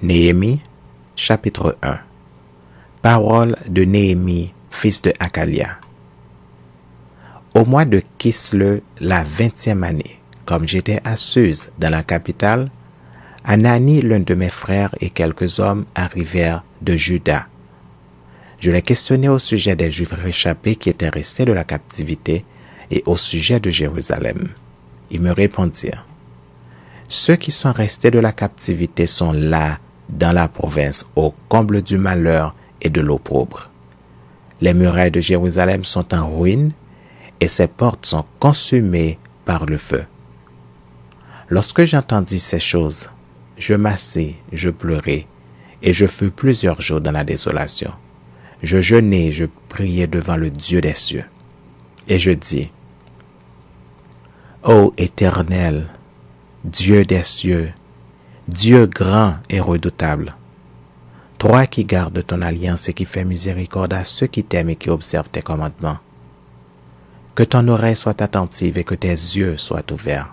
Néhémie, chapitre 1. Parole de Néhémie, fils de Hakalia. Au mois de Kisle, la 20e année, comme j'étais à Suse, dans la capitale, Anani, l'un de mes frères et quelques hommes arrivèrent de Juda. Je les questionnai au sujet des Juifs réchappés qui étaient restés de la captivité et au sujet de Jérusalem. Ils me répondirent: ceux qui sont restés de la captivité sont là, dans la province, au comble du malheur et de l'opprobre. Les murailles de Jérusalem sont en ruine et ses portes sont consumées par le feu. Lorsque j'entendis ces choses, je m'assis, je pleurai, et je fus plusieurs jours dans la désolation. Je jeûnai, je priai devant le Dieu des cieux. Et je dis: Ô Éternel, Dieu des cieux, Dieu grand et redoutable, toi qui gardes ton alliance et qui fais miséricorde à ceux qui t'aiment et qui observent tes commandements, que ton oreille soit attentive et que tes yeux soient ouverts.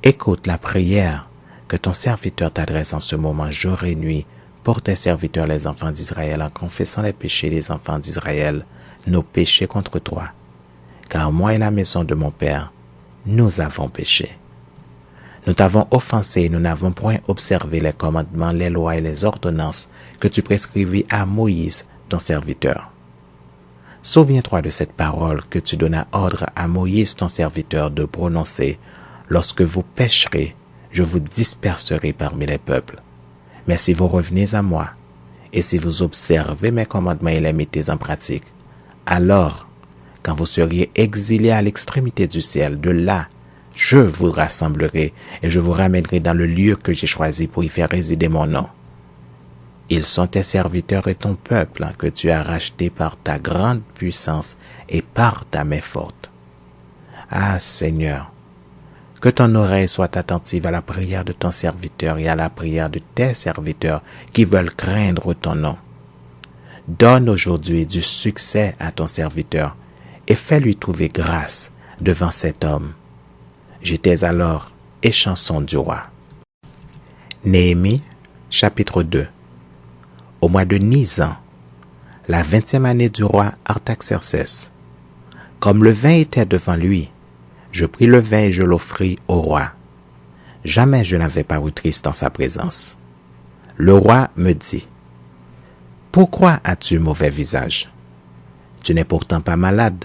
Écoute la prière que ton serviteur t'adresse en ce moment jour et nuit pour tes serviteurs les enfants d'Israël, en confessant les péchés des enfants d'Israël, nos péchés contre toi. Car moi et la maison de mon Père, nous avons péché. Nous t'avons offensé et nous n'avons point observé les commandements, les lois et les ordonnances que tu prescrivis à Moïse, ton serviteur. Souviens-toi de cette parole que tu donnas ordre à Moïse, ton serviteur, de prononcer: lorsque vous pécherez, je vous disperserai parmi les peuples. Mais si vous revenez à moi, et si vous observez mes commandements et les mettez en pratique, alors, quand vous seriez exilés à l'extrémité du ciel, de là, je vous rassemblerai et je vous ramènerai dans le lieu que j'ai choisi pour y faire résider mon nom. Ils sont tes serviteurs et ton peuple que tu as racheté par ta grande puissance et par ta main forte. Ah Seigneur, que ton oreille soit attentive à la prière de ton serviteur et à la prière de tes serviteurs qui veulent craindre ton nom. Donne aujourd'hui du succès à ton serviteur et fais-lui trouver grâce devant cet homme. J'étais alors échanson du roi. Néhémie, chapitre 2. Au mois de Nisan, la 20e année du roi Artaxerxès, comme le vin était devant lui, je pris le vin et je l'offris au roi. Jamais je n'avais paru triste en sa présence. Le roi me dit: pourquoi as-tu mauvais visage? Tu n'es pourtant pas malade.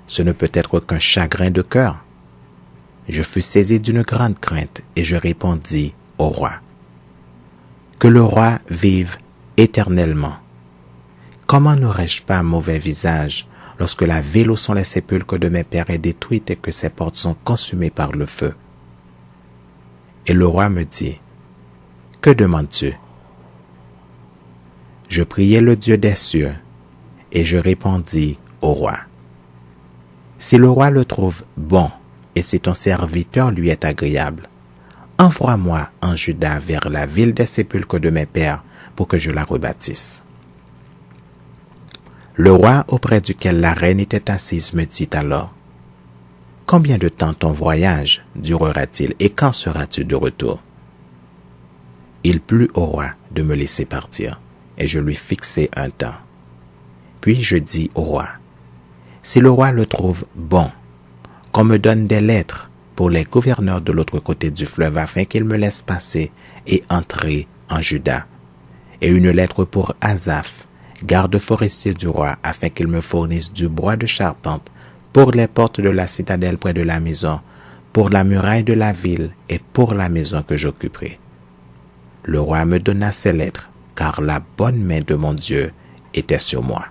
Ce ne peut être qu'un chagrin de cœur. Je fus saisi d'une grande crainte et je répondis au roi: que le roi vive éternellement. Comment n'aurais-je pas un mauvais visage lorsque la ville où sont les sépulcres de mes pères est détruite et que ses portes sont consumées par le feu? Et le roi me dit: que demandes-tu? Je priai le Dieu des cieux et je répondis au roi: si le roi le trouve bon et si ton serviteur lui est agréable, envoie-moi en Juda vers la ville des sépulcres de mes pères pour que je la rebâtisse. Le roi auprès duquel la reine était assise me dit alors: combien de temps ton voyage durera-t-il et quand seras-tu de retour? Il plut au roi de me laisser partir et je lui fixai un temps. Puis je dis au roi: si le roi le trouve bon, qu'on me donne des lettres pour les gouverneurs de l'autre côté du fleuve afin qu'ils me laissent passer et entrer en Juda, et une lettre pour Asaph, garde forestier du roi, afin qu'il me fournisse du bois de charpente pour les portes de la citadelle près de la maison, pour la muraille de la ville et pour la maison que j'occuperai. Le roi me donna ces lettres, car la bonne main de mon Dieu était sur moi.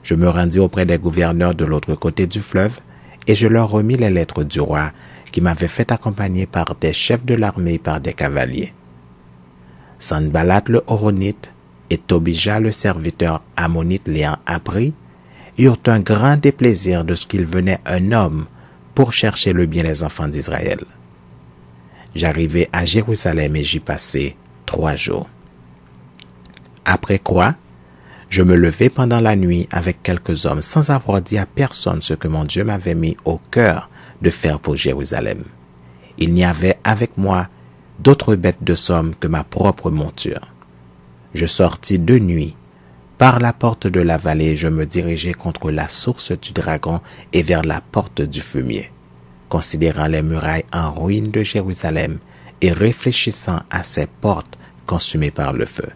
Je me rendis auprès des gouverneurs de l'autre côté du fleuve, et je leur remis les lettres du roi, qui m'avait fait accompagner par des chefs de l'armée et par des cavaliers. Sanballat le Horonite et Tobija le serviteur ammonite l'ayant appris, eurent un grand déplaisir de ce qu'il venait un homme pour chercher le bien des enfants d'Israël. J'arrivai à Jérusalem et j'y passai 3 jours. Après quoi, je me levai pendant la nuit avec quelques hommes sans avoir dit à personne ce que mon Dieu m'avait mis au cœur de faire pour Jérusalem. Il n'y avait avec moi d'autres bêtes de somme que ma propre monture. Je sortis de nuit par la porte de la vallée et je me dirigeai contre la source du dragon et vers la porte du fumier, considérant les murailles en ruine de Jérusalem et réfléchissant à ces portes consumées par le feu.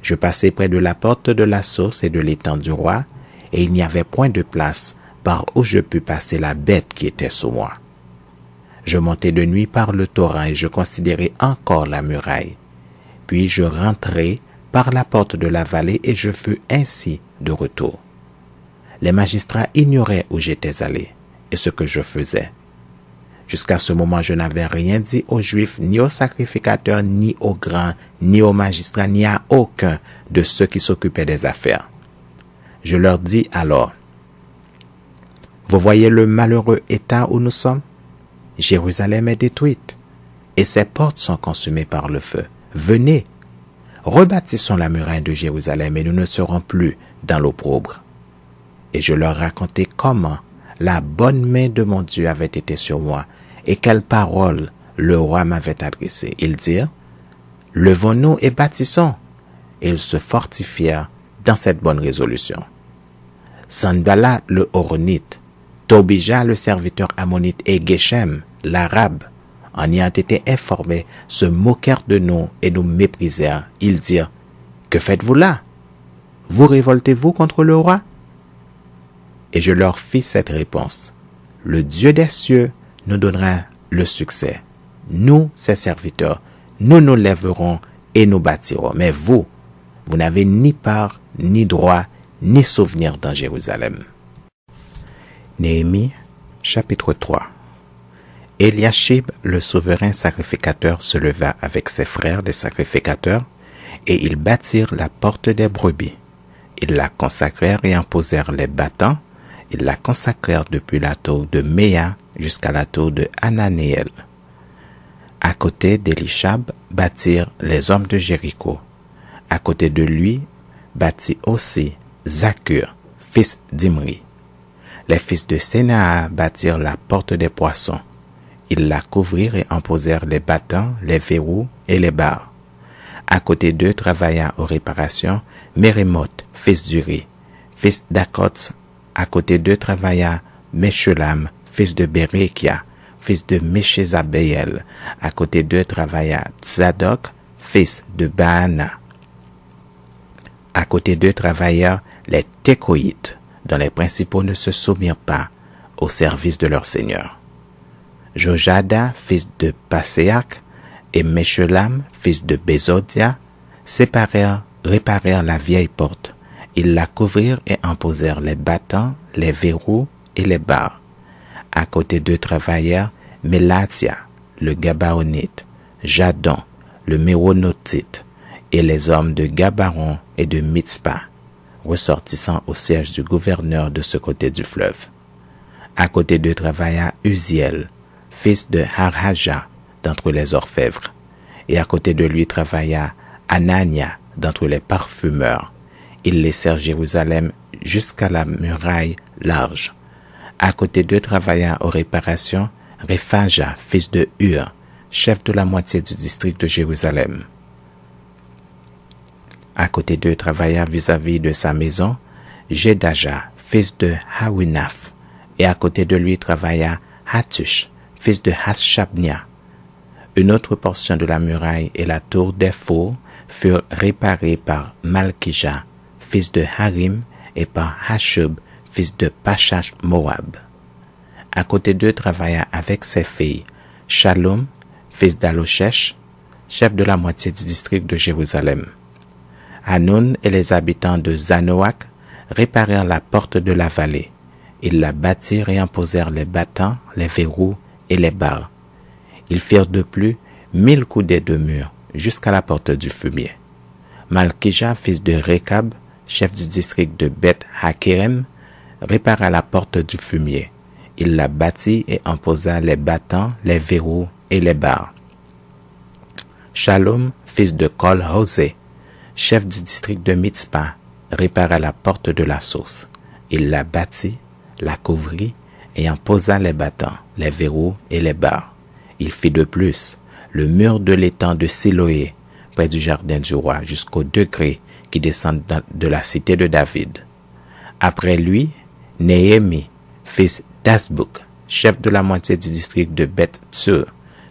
Je passai près de la porte de la source et de l'étang du roi, et il n'y avait point de place par où je pus passer la bête qui était sous moi. Je montai de nuit par le torrent et je considérai encore la muraille. Puis je rentrai par la porte de la vallée et je fus ainsi de retour. Les magistrats ignoraient où j'étais allé et ce que je faisais. Jusqu'à ce moment, je n'avais rien dit aux Juifs, ni aux sacrificateurs, ni aux grands, ni aux magistrats, ni à aucun de ceux qui s'occupaient des affaires. Je leur dis alors, « Vous voyez le malheureux état où nous sommes? Jérusalem est détruite, et ses portes sont consumées par le feu. Venez, rebâtissons la muraille de Jérusalem, et nous ne serons plus dans l'opprobre. » Et je leur racontai comment la bonne main de mon Dieu avait été sur moi, et quelles paroles le roi m'avait adressées. Ils dirent, « Levons-nous et bâtissons. » Et ils se fortifièrent dans cette bonne résolution. Sanballat le Horonite, Tobija le serviteur ammonite et Geshem l'arabe, en ayant été informés, se moquèrent de nous et nous méprisèrent. Ils dirent, « Que faites-vous là? Vous révoltez-vous contre le roi? » Et je leur fis cette réponse, « Le Dieu des cieux nous donnera le succès. Nous, ses serviteurs, nous nous lèverons et nous bâtirons. Mais vous, vous n'avez ni part, ni droit, ni souvenir dans Jérusalem. » Néhémie, chapitre 3. Eliashib, le souverain sacrificateur, se leva avec ses frères des sacrificateurs, et ils bâtirent la porte des brebis. Ils la consacrèrent et en posèrent les battants. Ils la consacrèrent depuis la tour de Méa jusqu'à la tour de Hananéel. À côté d'Elishab bâtirent les hommes de Jéricho. À côté de lui bâtit aussi Zakur, fils d'Imri. Les fils de Sénaa bâtirent la porte des poissons. Ils la couvrirent et en posèrent les battants, les verrous et les barres. À côté d'eux travailla aux réparations Mérémoth, fils d'Uri, fils d'Akots. À côté d'eux travailla Meshulam, fils de Bérékia, fils de Méchézabéel. À côté d'eux travailla Tzadok, fils de Baana. À côté d'eux travaillèrent les Tékoïtes, dont les principaux ne se soumirent pas au service de leur seigneur. Jojada, fils de Paséac, et Meshulam, fils de Bézodia, réparèrent la vieille porte. Ils la couvrirent et en posèrent les battants, les verrous et les barres. À côté d'eux travaillèrent Mélatia, le Gabaonite, Jadon, le Méronotite, et les hommes de Gabaron et de Mitzpah, ressortissant au siège du gouverneur de ce côté du fleuve. À côté d'eux travailla Uziel, fils de Harhaja, d'entre les orfèvres, et à côté de lui travailla Anania, d'entre les parfumeurs. Ils laissèrent Jérusalem jusqu'à la muraille large. À côté d'eux travailla aux réparations Réphaja, fils de Hur, chef de la moitié du district de Jérusalem. À côté d'eux travailla vis-à-vis de sa maison Jedaja, fils de Hawinaf, et à côté de lui travailla Hatush, fils de Hashabnia. Une autre portion de la muraille et la tour des fours furent réparées par Malkija, fils de Harim, et par Hashub, fils de Pachash Moab. À côté d'eux travailla avec ses filles Shalom, fils d'Aloshech, chef de la moitié du district de Jérusalem. Hanun et les habitants de Zanoach réparèrent la porte de la vallée. Ils la bâtirent et en posèrent les battants, les verrous et les barres. Ils firent de plus 1000 coudées de mur jusqu'à la porte du fumier. Malkija, fils de Rekab, chef du district de Beth Hakerem, répara la porte du fumier. Il la bâtit et en posa les battants, les verrous et les barres. Shalom, fils de Kol-Hosé, chef du district de Mitzpah, répara la porte de la source. Il la bâtit, la couvrit et en posa les battants, les verrous et les barres. Il fit de plus le mur de l'étang de Siloé, près du jardin du roi, jusqu'au degré qui descend de la cité de David. Après lui, Néhémie, fils d'Asbouk, chef de la moitié du district de Beth-Tsur,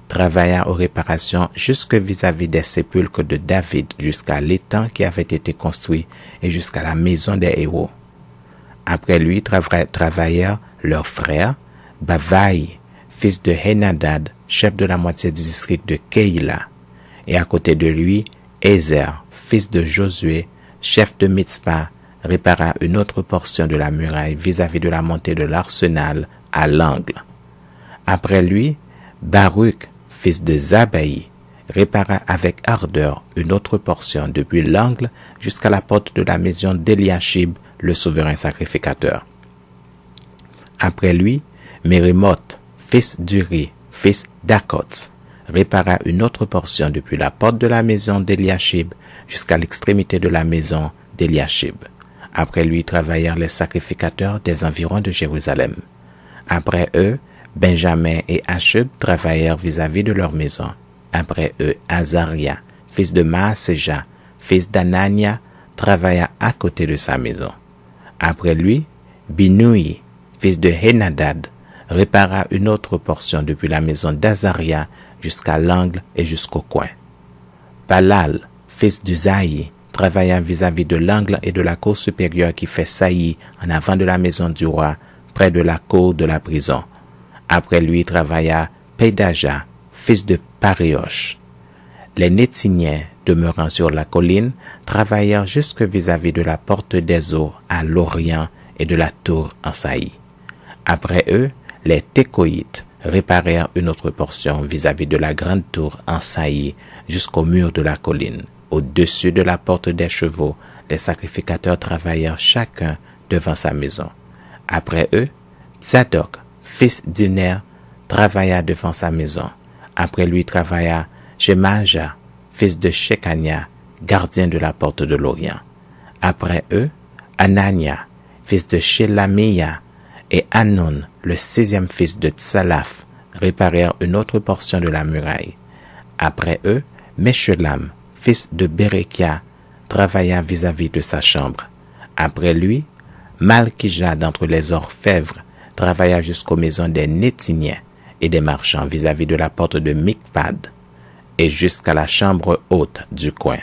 travailla aux réparations jusque vis-à-vis des sépulcres de David, jusqu'à l'étang qui avait été construit et jusqu'à la maison des héros. Après lui travaillèrent leurs frères, Bavaï, fils de Henadad, chef de la moitié du district de Keïla, et à côté de lui, Ézer, fils de Josué, chef de Mitzpah, répara une autre portion de la muraille vis-à-vis de la montée de l'arsenal à l'angle. Après lui, Baruch, fils de Zabaï, répara avec ardeur une autre portion depuis l'angle jusqu'à la porte de la maison d'Eliashib, le souverain sacrificateur. Après lui, Mérimoth, fils d'Uri, fils d'Akots, répara une autre portion depuis la porte de la maison d'Eliashib jusqu'à l'extrémité de la maison d'Eliashib. Après lui travaillèrent les sacrificateurs des environs de Jérusalem. Après eux, Benjamin et Hashub travaillèrent vis-à-vis de leur maison. Après eux, Azaria, fils de Maaseja, fils d'Anania, travailla à côté de sa maison. Après lui, Binoui, fils de Henadad, répara une autre portion depuis la maison d'Azaria jusqu'à l'angle et jusqu'au coin. Palal, fils d'Uzaï, travailla vis-à-vis de l'angle et de la cour supérieure qui fait saillie en avant de la maison du roi, près de la cour de la prison. Après lui travailla Pédaja, fils de Pariosh. Les Nétiniens, demeurant sur la colline, travaillèrent jusque vis-à-vis de la porte des eaux à l'orient et de la tour en saillie. Après eux, les Tékoïtes réparèrent une autre portion vis-à-vis de la grande tour en saillie jusqu'au mur de la colline. Au-dessus de la porte des chevaux, les sacrificateurs travaillèrent chacun devant sa maison. Après eux, Tzadok, fils d'Iner, travailla devant sa maison. Après lui travailla Shemaja, fils de Shekania, gardien de la porte de l'Orient. Après eux, Anania, fils de Shelamiah, et Hanun, le 6e fils de Tsalaf, réparèrent une autre portion de la muraille. Après eux, Meshulam, fils de Berekia, travailla vis-à-vis de sa chambre. Après lui, Malkija d'entre les orfèvres travailla jusqu'aux maisons des Nétiniens et des marchands vis-à-vis de la porte de Mikpad et jusqu'à la chambre haute du coin.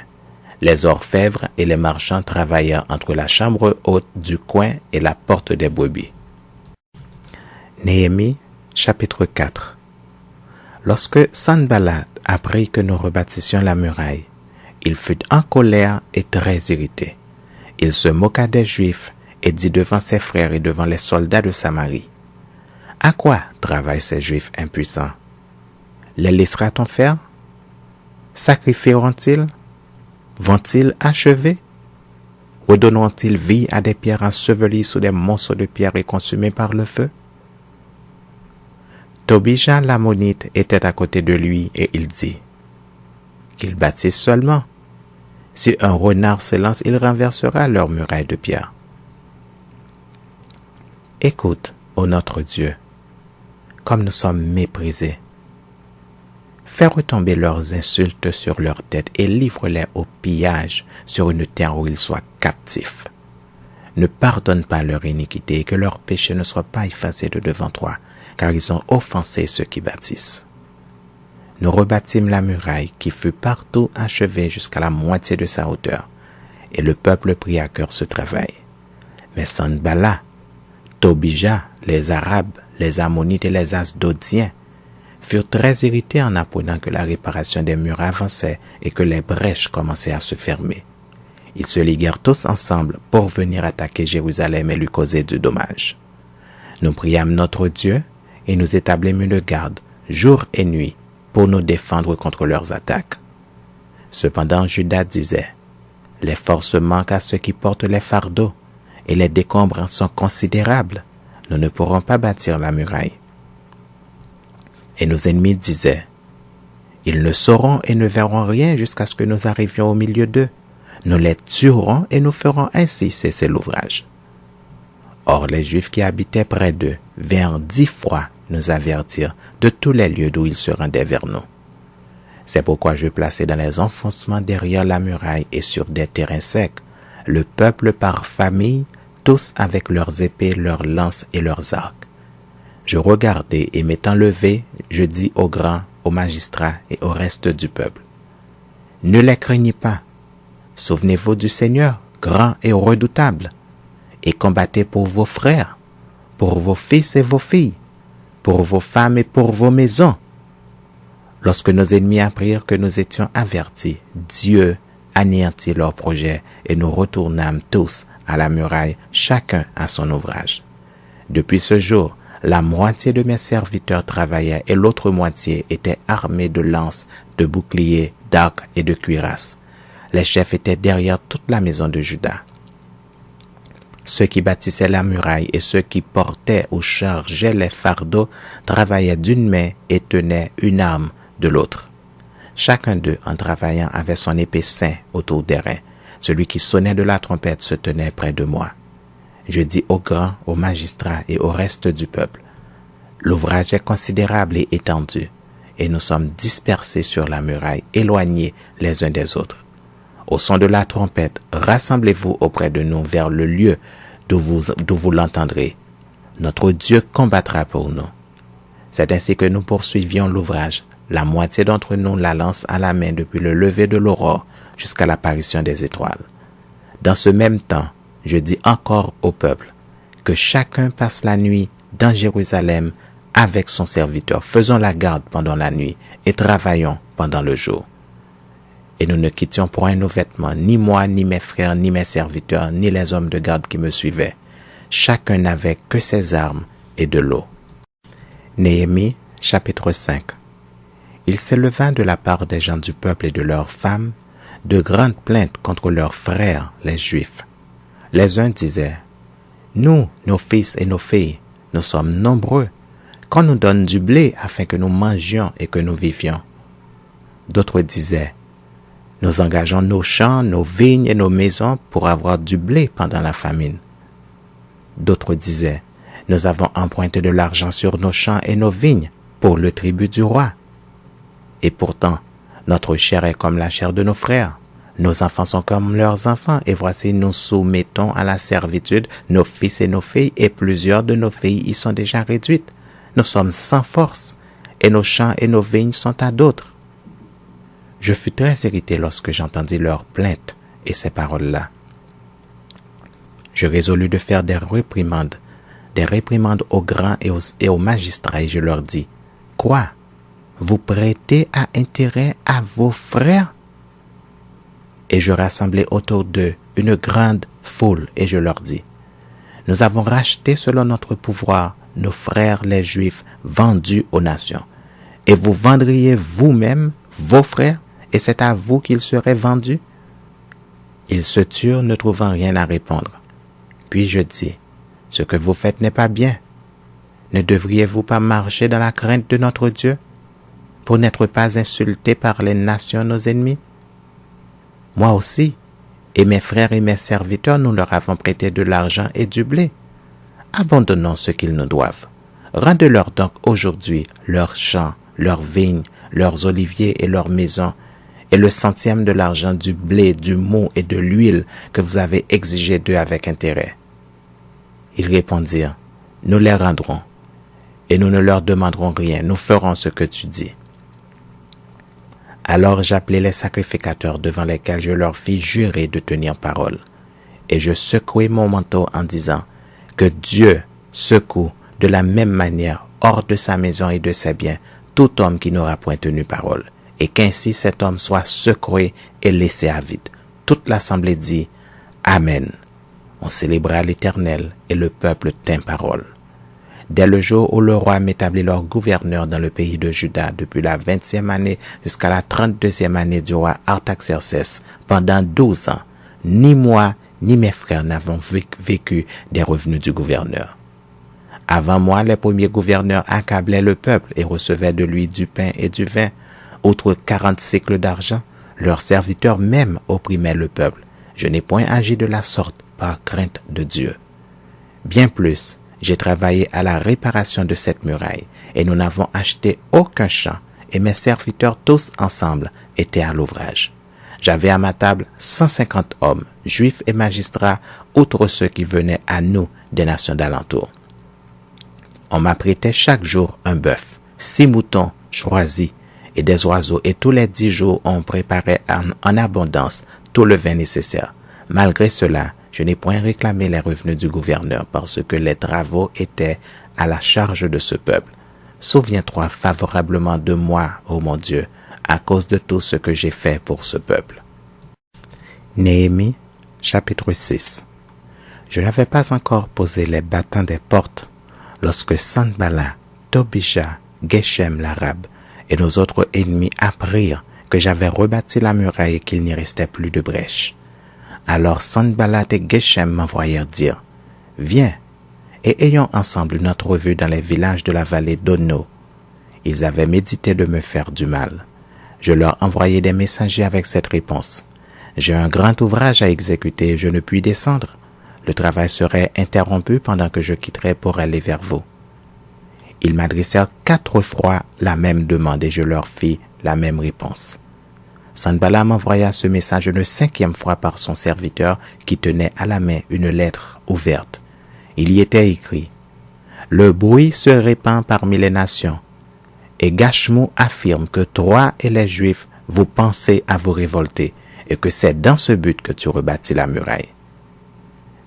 Les orfèvres et les marchands travaillèrent entre la chambre haute du coin et la porte des brebis. Néhémie, chapitre 4. Lorsque Sanballat apprit que nous rebâtissions la muraille, il fut en colère et très irrité. Il se moqua des Juifs et dit devant ses frères et devant les soldats de Samarie: « À quoi travaillent ces Juifs impuissants? Les laissera-t-on faire? Sacrifieront-ils? Vont-ils achever? Redonneront-ils vie à des pierres ensevelies sous des monceaux de pierres et consumées par le feu? » Tobija l'ammonite était à côté de lui et il dit: « Qu'ils bâtissent seulement. Si un renard s'élance, il renversera leurs murailles de pierre. » Écoute, ô notre Dieu, comme nous sommes méprisés. Fais retomber leurs insultes sur leurs têtes et livre-les au pillage sur une terre où ils soient captifs. Ne pardonne pas leur iniquité et que leurs péchés ne soient pas effacés de devant toi, car ils ont offensé ceux qui bâtissent. Nous rebâtîmes la muraille qui fut partout achevée jusqu'à la moitié de sa hauteur, et le peuple prit à cœur ce travail. Mais Sanballat, Tobija, les Arabes, les Ammonites et les Asdodiens furent très irrités en apprenant que la réparation des murs avançait et que les brèches commençaient à se fermer. Ils se liguèrent tous ensemble pour venir attaquer Jérusalem et lui causer du dommage. Nous priâmes notre Dieu et nous établîmes une garde, jour et nuit, pour nous défendre contre leurs attaques. Cependant, Juda disait: « Les forces manquent à ceux qui portent les fardeaux, et les décombres sont considérables. Nous ne pourrons pas bâtir la muraille. » Et nos ennemis disaient: « Ils ne sauront et ne verront rien jusqu'à ce que nous arrivions au milieu d'eux. Nous les tuerons et nous ferons ainsi cesser l'ouvrage. » Or les Juifs qui habitaient près d'eux vinrent 10 fois nous avertir de tous les lieux d'où ils se rendaient vers nous. C'est pourquoi je plaçai dans les enfoncements derrière la muraille et sur des terrains secs le peuple par famille, tous avec leurs épées, leurs lances et leurs arcs. Je regardai et m'étant levé, je dis aux grands, aux magistrats et au reste du peuple: ne les craignez pas. Souvenez-vous du Seigneur, grand et redoutable, et combattez pour vos frères, pour vos fils et vos filles, pour vos femmes et pour vos maisons. Lorsque nos ennemis apprirent que nous étions avertis, Dieu anéantit leurs projets et nous retournâmes tous à la muraille, chacun à son ouvrage. Depuis ce jour, la moitié de mes serviteurs travaillaient et l'autre moitié était armée de lances, de boucliers, d'arcs et de cuirasses. Les chefs étaient derrière toute la maison de Juda. Ceux qui bâtissaient la muraille et ceux qui portaient ou chargeaient les fardeaux travaillaient d'une main et tenaient une arme de l'autre. Chacun d'eux, en travaillant, avait son épée ceinte autour des reins. Celui qui sonnait de la trompette se tenait près de moi. Je dis aux grands, aux magistrats et au reste du peuple: l'ouvrage est considérable et étendu, et nous sommes dispersés sur la muraille, éloignés les uns des autres. Au son de la trompette, rassemblez-vous auprès de nous vers le lieu d'où vous l'entendrez. Notre Dieu combattra pour nous. C'est ainsi que nous poursuivions l'ouvrage, la moitié d'entre nous la lance à la main depuis le lever de l'aurore jusqu'à l'apparition des étoiles. Dans ce même temps, je dis encore au peuple que chacun passe la nuit dans Jérusalem avec son serviteur. Faisons la garde pendant la nuit et travaillons pendant le jour. Et nous ne quittions point nos vêtements, ni moi, ni mes frères, ni mes serviteurs, ni les hommes de garde qui me suivaient. Chacun n'avait que ses armes et de l'eau. Néhémie, chapitre 5. Il s'éleva de la part des gens du peuple et de leurs femmes de grandes plaintes contre leurs frères, les Juifs. Les uns disaient: nous, nos fils et nos filles, nous sommes nombreux, qu'on nous donne du blé afin que nous mangions et que nous vivions. D'autres disaient: nous engageons nos champs, nos vignes et nos maisons pour avoir du blé pendant la famine. D'autres disaient: nous avons emprunté de l'argent sur nos champs et nos vignes pour le tribut du roi. Et pourtant, notre chair est comme la chair de nos frères. Nos enfants sont comme leurs enfants, et voici nous soumettons à la servitude nos fils et nos filles, et plusieurs de nos filles y sont déjà réduites. Nous sommes sans force, et nos champs et nos vignes sont à d'autres. Je fus très irrité lorsque j'entendis leurs plaintes et ces paroles-là. Je résolus de faire des réprimandes aux grands et aux magistrats, et je leur dis: quoi? Vous prêtez à intérêt à vos frères? Et je rassemblai autour d'eux une grande foule, et je leur dis: nous avons racheté selon notre pouvoir nos frères les Juifs vendus aux nations. Et vous vendriez vous-même vos frères, et c'est à vous qu'ils seraient vendus? Ils se turent, ne trouvant rien à répondre. Puis je dis: ce que vous faites n'est pas bien. Ne devriez-vous pas marcher dans la crainte de notre Dieu, pour n'être pas insultés par les nations nos ennemis? Moi aussi, et mes frères et mes serviteurs, nous leur avons prêté de l'argent et du blé. Abandonnons ce qu'ils nous doivent. Rendez-leur donc aujourd'hui leurs champs, leurs vignes, leurs oliviers et leurs maisons, et le centième de l'argent, du blé, du mou et de l'huile que vous avez exigé d'eux avec intérêt. Ils répondirent: nous les rendrons, et nous ne leur demanderons rien, nous ferons ce que tu dis. Alors j'appelai les sacrificateurs devant lesquels je leur fis jurer de tenir parole. Et je secouai mon manteau en disant: que Dieu secoue de la même manière hors de sa maison et de ses biens tout homme qui n'aura point tenu parole, et qu'ainsi cet homme soit secoué et laissé à vide. Toute l'assemblée dit: Amen. On célébra l'Éternel, et le peuple tint parole. Dès le jour où le roi m'établit leur gouverneur dans le pays de Juda, depuis la 20e année jusqu'à la 32e année du roi Artaxerxès, pendant 12 ans, ni moi ni mes frères n'avons vécu des revenus du gouverneur. Avant moi, les premiers gouverneurs accablaient le peuple et recevaient de lui du pain et du vin, outre 40 cycles d'argent. Leurs serviteurs même opprimaient le peuple. Je n'ai point agi de la sorte par crainte de Dieu. Bien plus, j'ai travaillé à la réparation de cette muraille, et nous n'avons acheté aucun champ et mes serviteurs tous ensemble étaient à l'ouvrage. J'avais à ma table 150 hommes, juifs et magistrats, outre ceux qui venaient à nous des nations d'alentour. On m'apprêtait chaque jour un bœuf, 6 moutons choisis et des oiseaux, et tous les 10 jours on préparait en abondance tout le vin nécessaire. Malgré cela, je n'ai point réclamé les revenus du gouverneur parce que les travaux étaient à la charge de ce peuple. Souviens-toi favorablement de moi, ô mon Dieu, à cause de tout ce que j'ai fait pour ce peuple. Néhémie, chapitre 6. Je n'avais pas encore posé les battants des portes lorsque Sanballat, Tobija, Geshem l'arabe et nos autres ennemis apprirent que j'avais rebâti la muraille et qu'il n'y restait plus de brèche. Alors Sanballat et Geshem m'envoyèrent dire, « Viens, et ayons ensemble notre revue dans les villages de la vallée d'Ono. » Ils avaient médité de me faire du mal. Je leur envoyai des messagers avec cette réponse. « J'ai un grand ouvrage à exécuter et je ne puis descendre. Le travail serait interrompu pendant que je quitterais pour aller vers vous. » Ils m'adressèrent 4 fois la même demande et je leur fis la même réponse. Sanballat m'envoya ce message une 5e fois par son serviteur qui tenait à la main une lettre ouverte. Il y était écrit « Le bruit se répand parmi les nations, et Gashmu affirme que toi et les Juifs vous pensez à vous révolter, et que c'est dans ce but que tu rebâtis la muraille.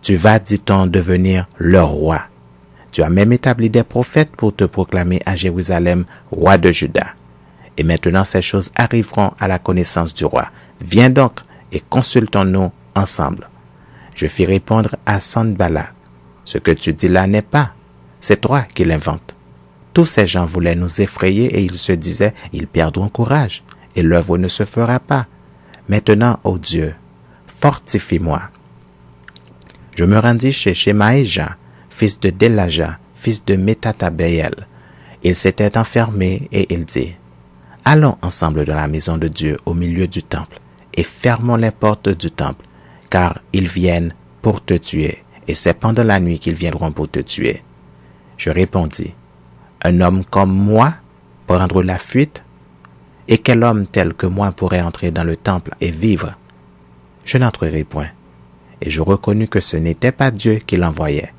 Tu vas, dit-on, devenir leur roi. Tu as même établi des prophètes pour te proclamer à Jérusalem roi de Juda. Et maintenant ces choses arriveront à la connaissance du roi. Viens donc et consultons-nous ensemble. » Je fis répondre à Sanballat, « Ce que tu dis là n'est pas, c'est toi qui l'inventes. » Tous ces gens voulaient nous effrayer et ils se disaient, « Ils perdront courage et l'œuvre ne se fera pas. Maintenant, ô Dieu, fortifie-moi. » Je me rendis chez Shemaïja, fils de Delaja, fils de Métatabéel. Il s'était enfermé et il dit, « Allons ensemble dans la maison de Dieu au milieu du temple et fermons les portes du temple, car ils viennent pour te tuer, et c'est pendant la nuit qu'ils viendront pour te tuer. » Je répondis, « Un homme comme moi prendre la fuite? Et quel homme tel que moi pourrait entrer dans le temple et vivre? Je n'entrerai point. » Et je reconnus que ce n'était pas Dieu qui l'envoyait.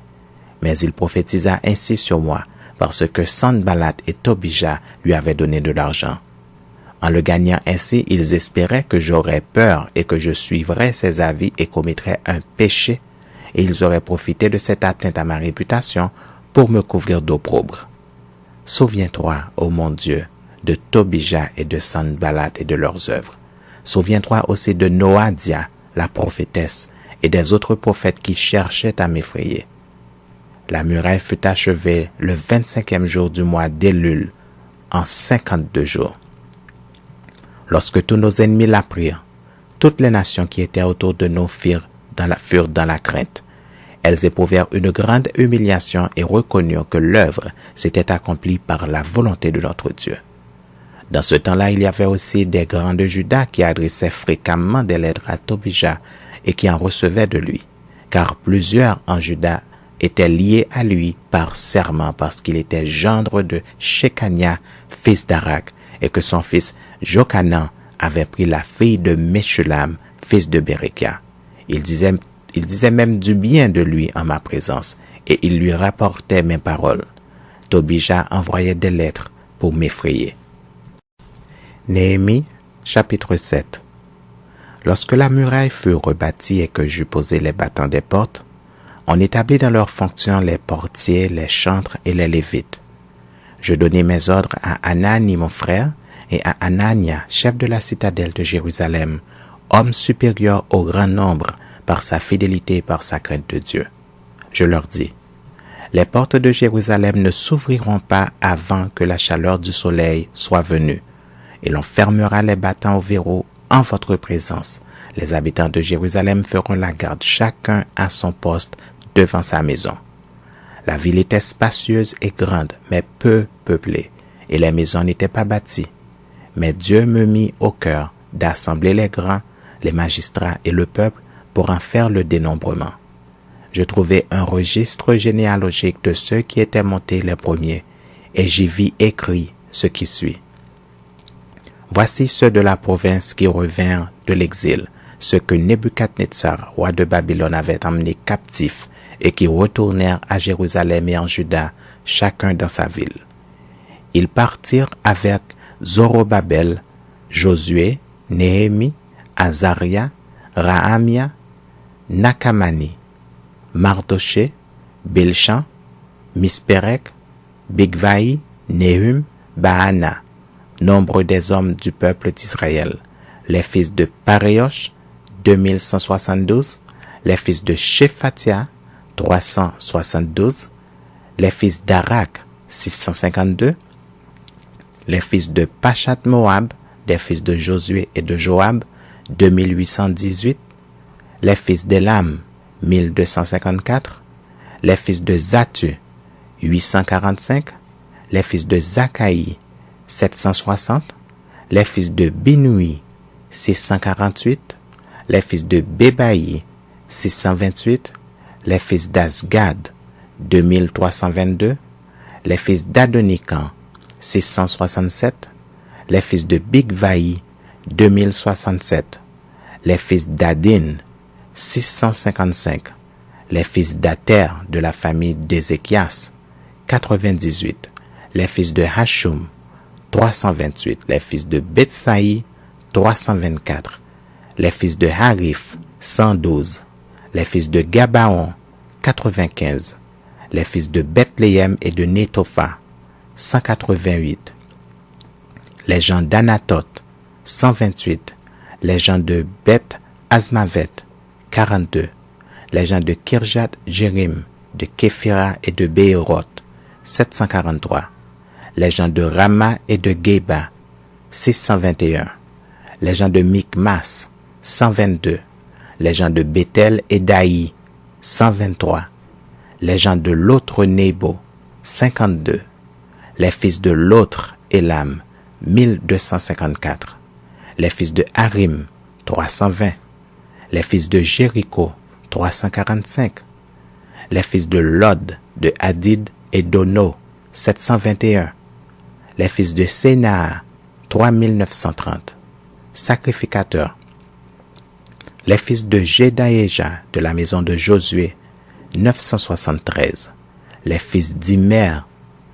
Mais il prophétisa ainsi sur moi, parce que Sanballat et Tobija lui avaient donné de l'argent. En le gagnant ainsi, ils espéraient que j'aurais peur et que je suivrais ses avis et commettrais un péché, et ils auraient profité de cette atteinte à ma réputation pour me couvrir d'opprobre. Souviens-toi, ô mon Dieu, de Tobija et de Sanballat et de leurs œuvres. Souviens-toi aussi de Noadia, la prophétesse, et des autres prophètes qui cherchaient à m'effrayer. La muraille fut achevée le 25e jour du mois d'Élul, en 52 jours. Lorsque tous nos ennemis l'apprirent, toutes les nations qui étaient autour de nous furent dans la crainte. Elles éprouvèrent une grande humiliation et reconnurent que l'œuvre s'était accomplie par la volonté de notre Dieu. Dans ce temps-là, il y avait aussi des grands de Juda qui adressaient fréquemment des lettres à Tobija et qui en recevaient de lui, car plusieurs en Juda étaient liés à lui par serment parce qu'il était gendre de Shekania, fils d'Arak, et que son fils Jochanan avait pris la fille de Meshulam, fils de Berekia. Il disait même du bien de lui en ma présence, et il lui rapportait mes paroles. Tobija envoyait des lettres pour m'effrayer. Néhémie, chapitre 7. Lorsque la muraille fut rebâtie et que j'eus posé les battants des portes, on établit dans leurs fonctions les portiers, les chantres et les lévites. Je donnai mes ordres à Anani mon frère et à Anania, chef de la citadelle de Jérusalem, homme supérieur au grand nombre par sa fidélité et par sa crainte de Dieu. Je leur dis, les portes de Jérusalem ne s'ouvriront pas avant que la chaleur du soleil soit venue, et l'on fermera les battants au verrou en votre présence. Les habitants de Jérusalem feront la garde, chacun à son poste devant sa maison. La ville était spacieuse et grande, mais peu peuplée, et les maisons n'étaient pas bâties. Mais Dieu me mit au cœur d'assembler les grands, les magistrats et le peuple pour en faire le dénombrement. Je trouvai un registre généalogique de ceux qui étaient montés les premiers, et j'y vis écrit ce qui suit. Voici ceux de la province qui revinrent de l'exil, ceux que Nebuchadnezzar, roi de Babylone, avait emmenés captifs et qui retournèrent à Jérusalem et en Juda, chacun dans sa ville. Ils partirent avec Zorobabel, Josué, Néhémie, Azaria, Rahamia, Nakamani, Mardoché, Bilchan, Misperek, Bigvaï, Nehum, Baana, nombre des hommes du peuple d'Israël, les fils de Paréosh, 2172, les fils de Shephatia, 372, les fils d'Arak, 652, les fils de Pachat Moab, des fils de Josué et de Joab, 2818, les fils d'Elam, 1254, les fils de Zatu, 845, les fils de Zakaï, 760, les fils de Binoui, 648, les fils de Bébaï, 628, les fils d'Asgad, 2322, les fils d'Adonican, 667, les fils de Bigvaï, 2067, les fils d'Adin, 655, les fils d'Ater de la famille d'Ézéchias, 98, les fils de Hashum, 328, les fils de Bethsaï, 324, les fils de Harif, 112, les fils de Gabaon, 95, les fils de Bethléem et de Netopha, 188, les gens d'Anatoth, 128, les gens de Beth Azmavet, 42, les gens de Kirjat Jérim, de Képhira et de Bééroth, 743, les gens de Rama et de Geba, 621, les gens de Mikmas, 122, les gens de Bethel et d'Aï, 123, les gens de l'autre Nebo, 52, les fils de l'autre Elam, 1254, les fils de Harim, 320, les fils de Jéricho, 345, les fils de Lod, de Hadid et d'Ono, 721, les fils de Sénaa, 3930, sacrificateurs, les fils de Jedaéja de la maison de Josué, 973, les fils d'Imer,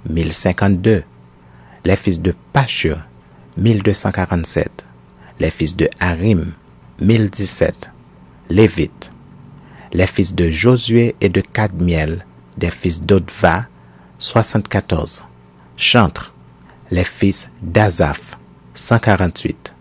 1052, les fils de Pashur, 1247, les fils de Harim, 1017, Lévites, les fils de Josué et de Kadmiel, des fils d'Odva, 74, chantres, les fils d'Azaph, 148,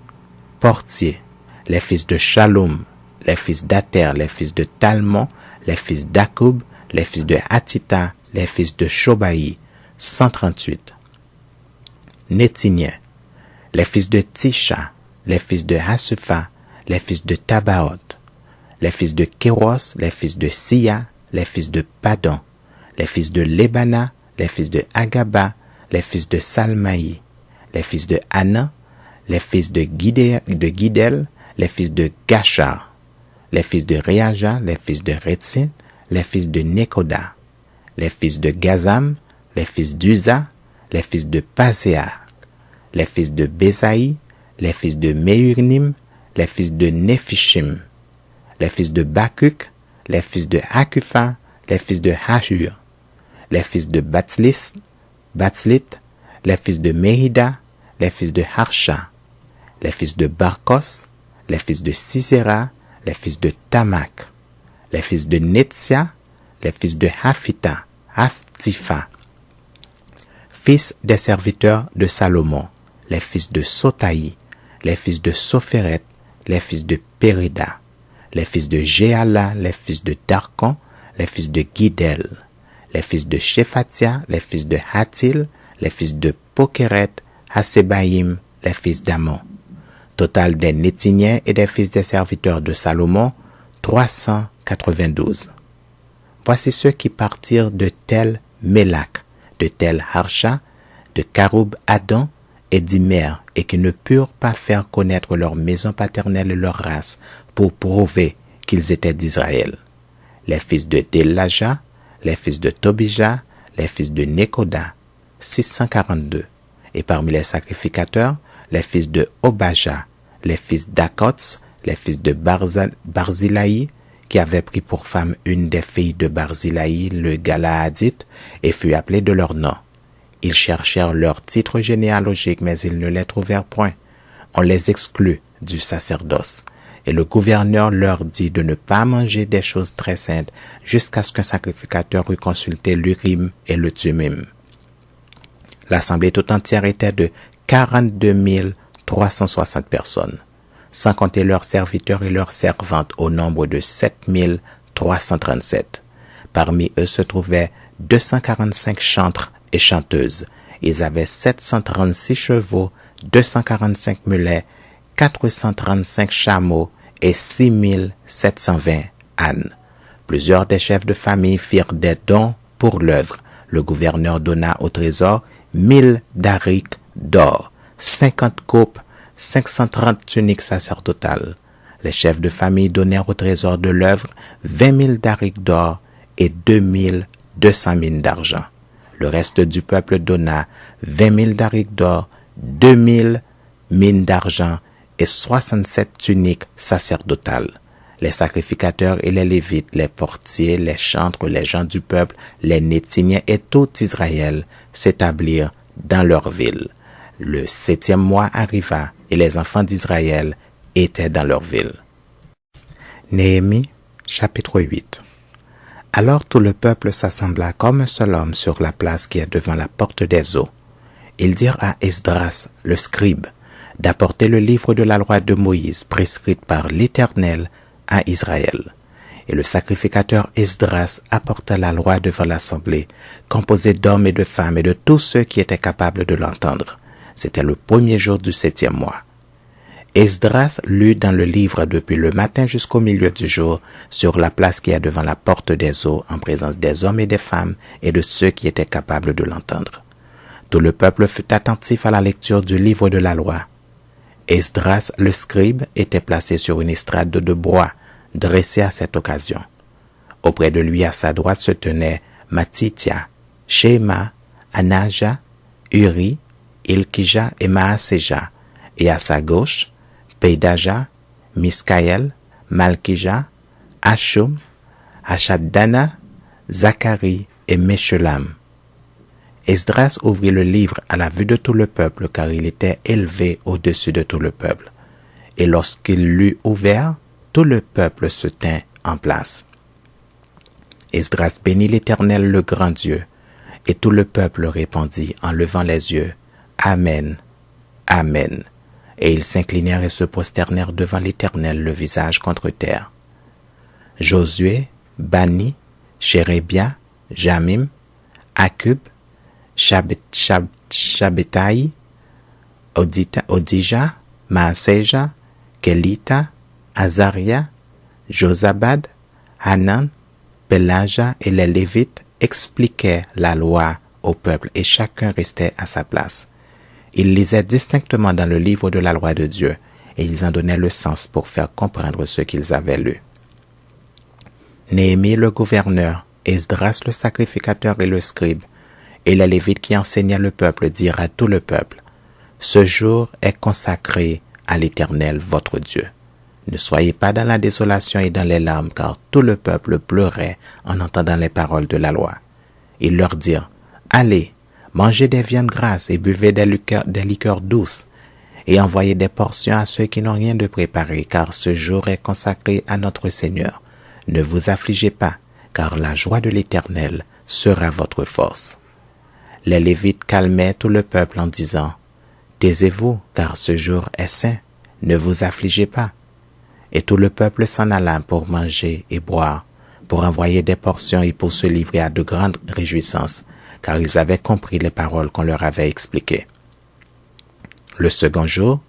portiers, les fils de Shalom, les fils d'Ater, les fils de Talmon, les fils d'Akoub, les fils de Hatita, les fils de Shobaï, 138. Nétiniens, les fils de Tisha, les fils de Hasufa, les fils de Tabaoth, les fils de Kéros, les fils de Sia, les fils de Padon, les fils de Lebana, les fils de Agaba, les fils de Salmaï, les fils de Anna, les fils de Guidel, les fils de Gachar, les fils de Réaja, les fils de Rétsin, les fils de Nekoda, les fils de Gazam, les fils d'Uza, les fils de Paséa, les fils de Bésaï, les fils de Meurnim, les fils de Nephishim, les fils de Bakuk, les fils de Hakufa, les fils de Hashur, les fils de Batslit, les fils de Mérida, les fils de Harsha, les fils de Barkos, les fils de Sisera, les fils de Tamak, les fils de Netsia, les fils de Hafita, Haftifa, fils des serviteurs de Salomon, les fils de Sotaï, les fils de Sopheret, les fils de Périda, les fils de Jéala, les fils de Darkon, les fils de Guidel, les fils de Shephatia, les fils de Hatil, les fils de Pokeret, Hasebaïm, les fils d'Amon. Total des Nétiniens et des fils des serviteurs de Salomon, 392. Voici ceux qui partirent de Tel Mélak, de Tel Harsha, de Karoub Adam et d'Imer, et qui ne purent pas faire connaître leur maison paternelle et leur race pour prouver qu'ils étaient d'Israël. Les fils de Delaja, les fils de Tobija, les fils de Nekoda, 642. Et parmi les sacrificateurs, les fils de Obaja, les fils d'Akots, les fils de Barzilaï, qui avait pris pour femme une des filles de Barzilaï, le Galaadite, et fut appelé de leur nom. Ils cherchèrent leur titre généalogique, mais ils ne les trouvèrent point. On les exclut du sacerdoce. Et le gouverneur leur dit de ne pas manger des choses très saintes jusqu'à ce qu'un sacrificateur eût consulté l'Urim et le Thummim. L'assemblée tout entière était de 42 360 personnes, sans compter leurs serviteurs et leurs servantes au nombre de 7 337. Parmi eux se trouvaient 245 chantres et chanteuses. Ils avaient 736 chevaux, 245 mulets, 435 chameaux et 6720 ânes. Plusieurs des chefs de famille firent des dons pour l'œuvre. Le gouverneur donna au trésor 1000 darics d'or, 50 coupes, 530 tuniques sacerdotales. Les chefs de famille donnèrent au trésor de l'œuvre 20 000 darics d'or et 2200 mines d'argent. Le reste du peuple donna 20 000 darics d'or, 2000 mines d'argent et 67 tuniques sacerdotales. Les sacrificateurs et les lévites, les portiers, les chantres, les gens du peuple, les Nétiniens et tout Israël s'établirent dans leur ville. Le 7e mois arriva et les enfants d'Israël étaient dans leur ville. Néhémie, chapitre 8. Alors tout le peuple s'assembla comme un seul homme sur la place qui est devant la porte des eaux. Ils dirent à Esdras, le scribe, d'apporter le livre de la loi de Moïse prescrite par l'Éternel à Israël. Et le sacrificateur Esdras apporta la loi devant l'assemblée, composée d'hommes et de femmes et de tous ceux qui étaient capables de l'entendre. C'était le 1er jour du 7e mois. Esdras lut dans le livre depuis le matin jusqu'au milieu du jour sur la place qui est devant la porte des eaux en présence des hommes et des femmes et de ceux qui étaient capables de l'entendre. Tout le peuple fut attentif à la lecture du livre de la loi. Esdras, le scribe, était placé sur une estrade de bois, dressée à cette occasion. Auprès de lui, à sa droite, se tenaient Matitia, Shema, Anaja, Uri, Ilkija et Maaseja, et à sa gauche, Pedaja, Miskaël, Malkija, Hashum, Hashaddana, Zacharie et Meshulam. Esdras ouvrit le livre à la vue de tout le peuple, car il était élevé au-dessus de tout le peuple. Et lorsqu'il l'eut ouvert, tout le peuple se tint en place. Esdras bénit l'Éternel, le grand Dieu, et tout le peuple répondit en levant les yeux, Amen, Amen. Et ils s'inclinèrent et se prosternèrent devant l'Éternel, le visage contre terre. Josué, Bani, Chérébia, Jamim, Akub, Shabbethai, Odija, Maaseja, Kelita, Azaria, Josabad, Hanan, Pelaja et les Lévites expliquaient la loi au peuple et chacun restait à sa place. Ils lisaient distinctement dans le livre de la loi de Dieu et ils en donnaient le sens pour faire comprendre ce qu'ils avaient lu. Néhémie le gouverneur, Esdras le sacrificateur et le scribe, et les Lévites qui enseignaient le peuple dirent à tout le peuple, « Ce jour est consacré à l'Éternel votre Dieu. Ne soyez pas dans la désolation et dans les larmes, car tout le peuple pleurait en entendant les paroles de la loi. » Ils leur dirent, « Allez, mangez des viandes grasses et buvez des liqueurs douces, et envoyez des portions à ceux qui n'ont rien de préparé, car ce jour est consacré à notre Seigneur. Ne vous affligez pas, car la joie de l'Éternel sera votre force. » Les Lévites calmaient tout le peuple en disant, « Taisez-vous, car ce jour est saint, ne vous affligez pas. » Et tout le peuple s'en alla pour manger et boire, pour envoyer des portions et pour se livrer à de grandes réjouissances, car ils avaient compris les paroles qu'on leur avait expliquées. Le second jour,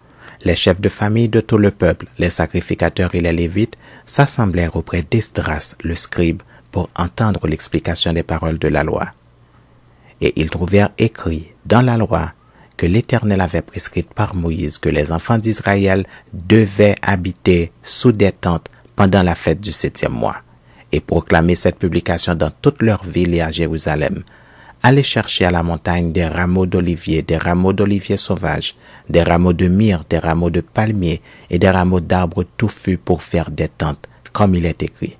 les chefs de famille de tout le peuple, les sacrificateurs et les Lévites s'assemblèrent auprès d'Esdras, le scribe, pour entendre l'explication des paroles de la loi. Et ils trouvèrent écrit dans la loi que l'Éternel avait prescrite par Moïse que les enfants d'Israël devaient habiter sous des tentes pendant la fête du 7e mois, et proclamer cette publication dans toutes leurs villes et à Jérusalem, Allez chercher à la montagne des rameaux d'olivier sauvages, des rameaux de myrrhe, des rameaux de palmier et des rameaux d'arbres touffus pour faire des tentes, comme il est écrit.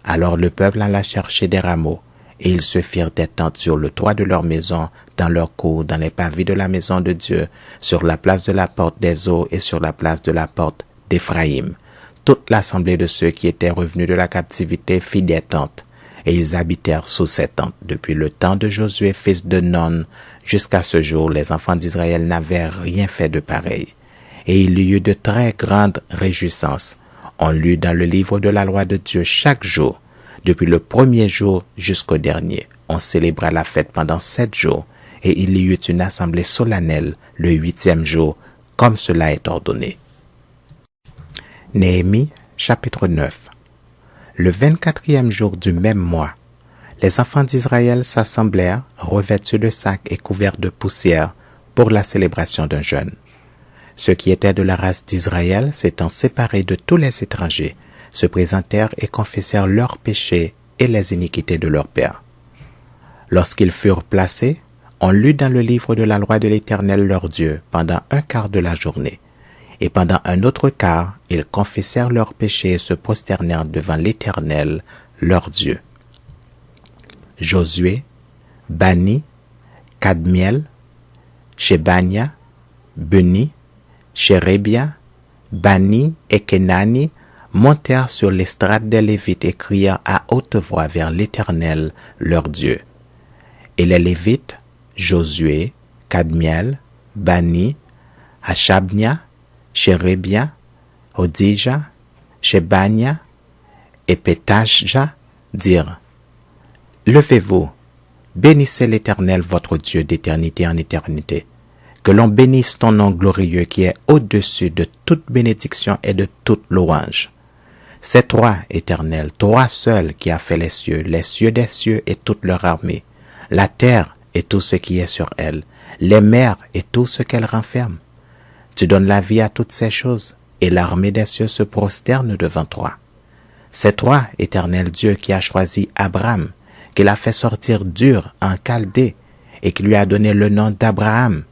Alors le peuple alla chercher des rameaux, et ils se firent des tentes sur le toit de leur maison, dans leur cour, dans les pavés de la maison de Dieu, sur la place de la porte des eaux et sur la place de la porte d'Éphraïm. Toute l'assemblée de ceux qui étaient revenus de la captivité fit des tentes, et ils habitèrent sous ces tentes. Depuis le temps de Josué, fils de Nun, jusqu'à ce jour, les enfants d'Israël n'avaient rien fait de pareil. Et il y eut de très grandes réjouissances. On lut dans le livre de la loi de Dieu chaque jour, depuis le premier jour jusqu'au dernier. On célébra la fête pendant 7 jours, et il y eut une assemblée solennelle le 8e jour, comme cela est ordonné. Néhémie, chapitre 9. Le 24e jour du même mois, les enfants d'Israël s'assemblèrent, revêtus de sacs et couverts de poussière, pour la célébration d'un jeûne. Ceux qui étaient de la race d'Israël, s'étant séparés de tous les étrangers, se présentèrent et confessèrent leurs péchés et les iniquités de leurs pères. Lorsqu'ils furent placés, on lut dans le livre de la loi de l'Éternel leur Dieu pendant un quart de la journée. Et pendant un autre quart, ils confessèrent leurs péchés et se prosternèrent devant l'Éternel, leur Dieu. Josué, Bani, Kadmiel, Shebania, Beni, Shérébia, Bani et Kenani montèrent sur l'estrade des Lévites et crièrent à haute voix vers l'Éternel, leur Dieu. Et les Lévites, Josué, Kadmiel, Bani, Hashabnia, Shérébia, Hodija, Shebania et Pétajja dirent: Levez-vous, bénissez l'Éternel votre Dieu d'éternité en éternité. Que l'on bénisse ton nom glorieux qui est au-dessus de toute bénédiction et de toute louange. C'est toi, Éternel, toi seul qui as fait les cieux des cieux et toute leur armée, la terre et tout ce qui est sur elle, les mers et tout ce qu'elles renferment. Tu donnes la vie à toutes ces choses, et l'armée des cieux se prosterne devant toi. C'est toi, Éternel Dieu, qui as choisi Abraham, qui l'a fait sortir d'Ur en Chaldée, et qui lui a donné le nom d'Abraham.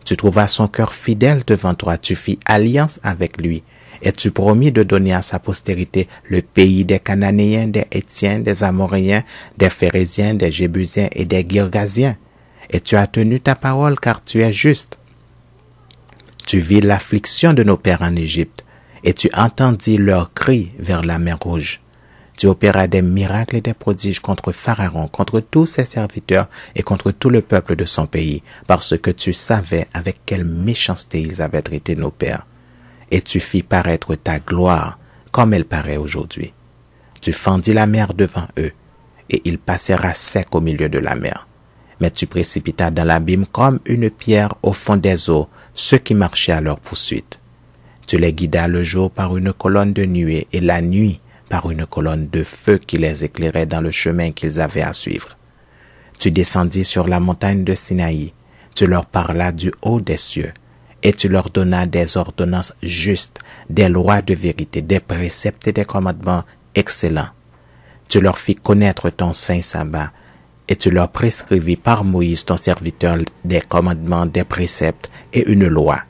Tu trouvas son cœur fidèle devant toi, tu fis alliance avec lui, et tu promis de donner à sa postérité le pays des Cananéens, des Hétiens, des Amoréens, des Phéréziens, des Jébusiens et des Girgasiens. Et tu as tenu ta parole, car tu es juste. Tu vis l'affliction de nos pères en Égypte, et tu entendis leurs cris vers la mer Rouge. Tu opéras des miracles et des prodiges contre Pharaon, contre tous ses serviteurs et contre tout le peuple de son pays, parce que tu savais avec quelle méchanceté ils avaient traité nos pères. Et tu fis paraître ta gloire, comme elle paraît aujourd'hui. Tu fendis la mer devant eux, et ils passèrent à sec au milieu de la mer. Mais tu précipitas dans l'abîme comme une pierre au fond des eaux ceux qui marchaient à leur poursuite. Tu les guidas le jour par une colonne de nuée et la nuit par une colonne de feu qui les éclairait dans le chemin qu'ils avaient à suivre. Tu descendis sur la montagne de Sinaï, tu leur parlas du haut des cieux, et tu leur donnas des ordonnances justes, des lois de vérité, des préceptes et des commandements excellents. Tu leur fis connaître ton saint sabbat, et tu leur prescrivis par Moïse ton serviteur des commandements, des préceptes et une loi.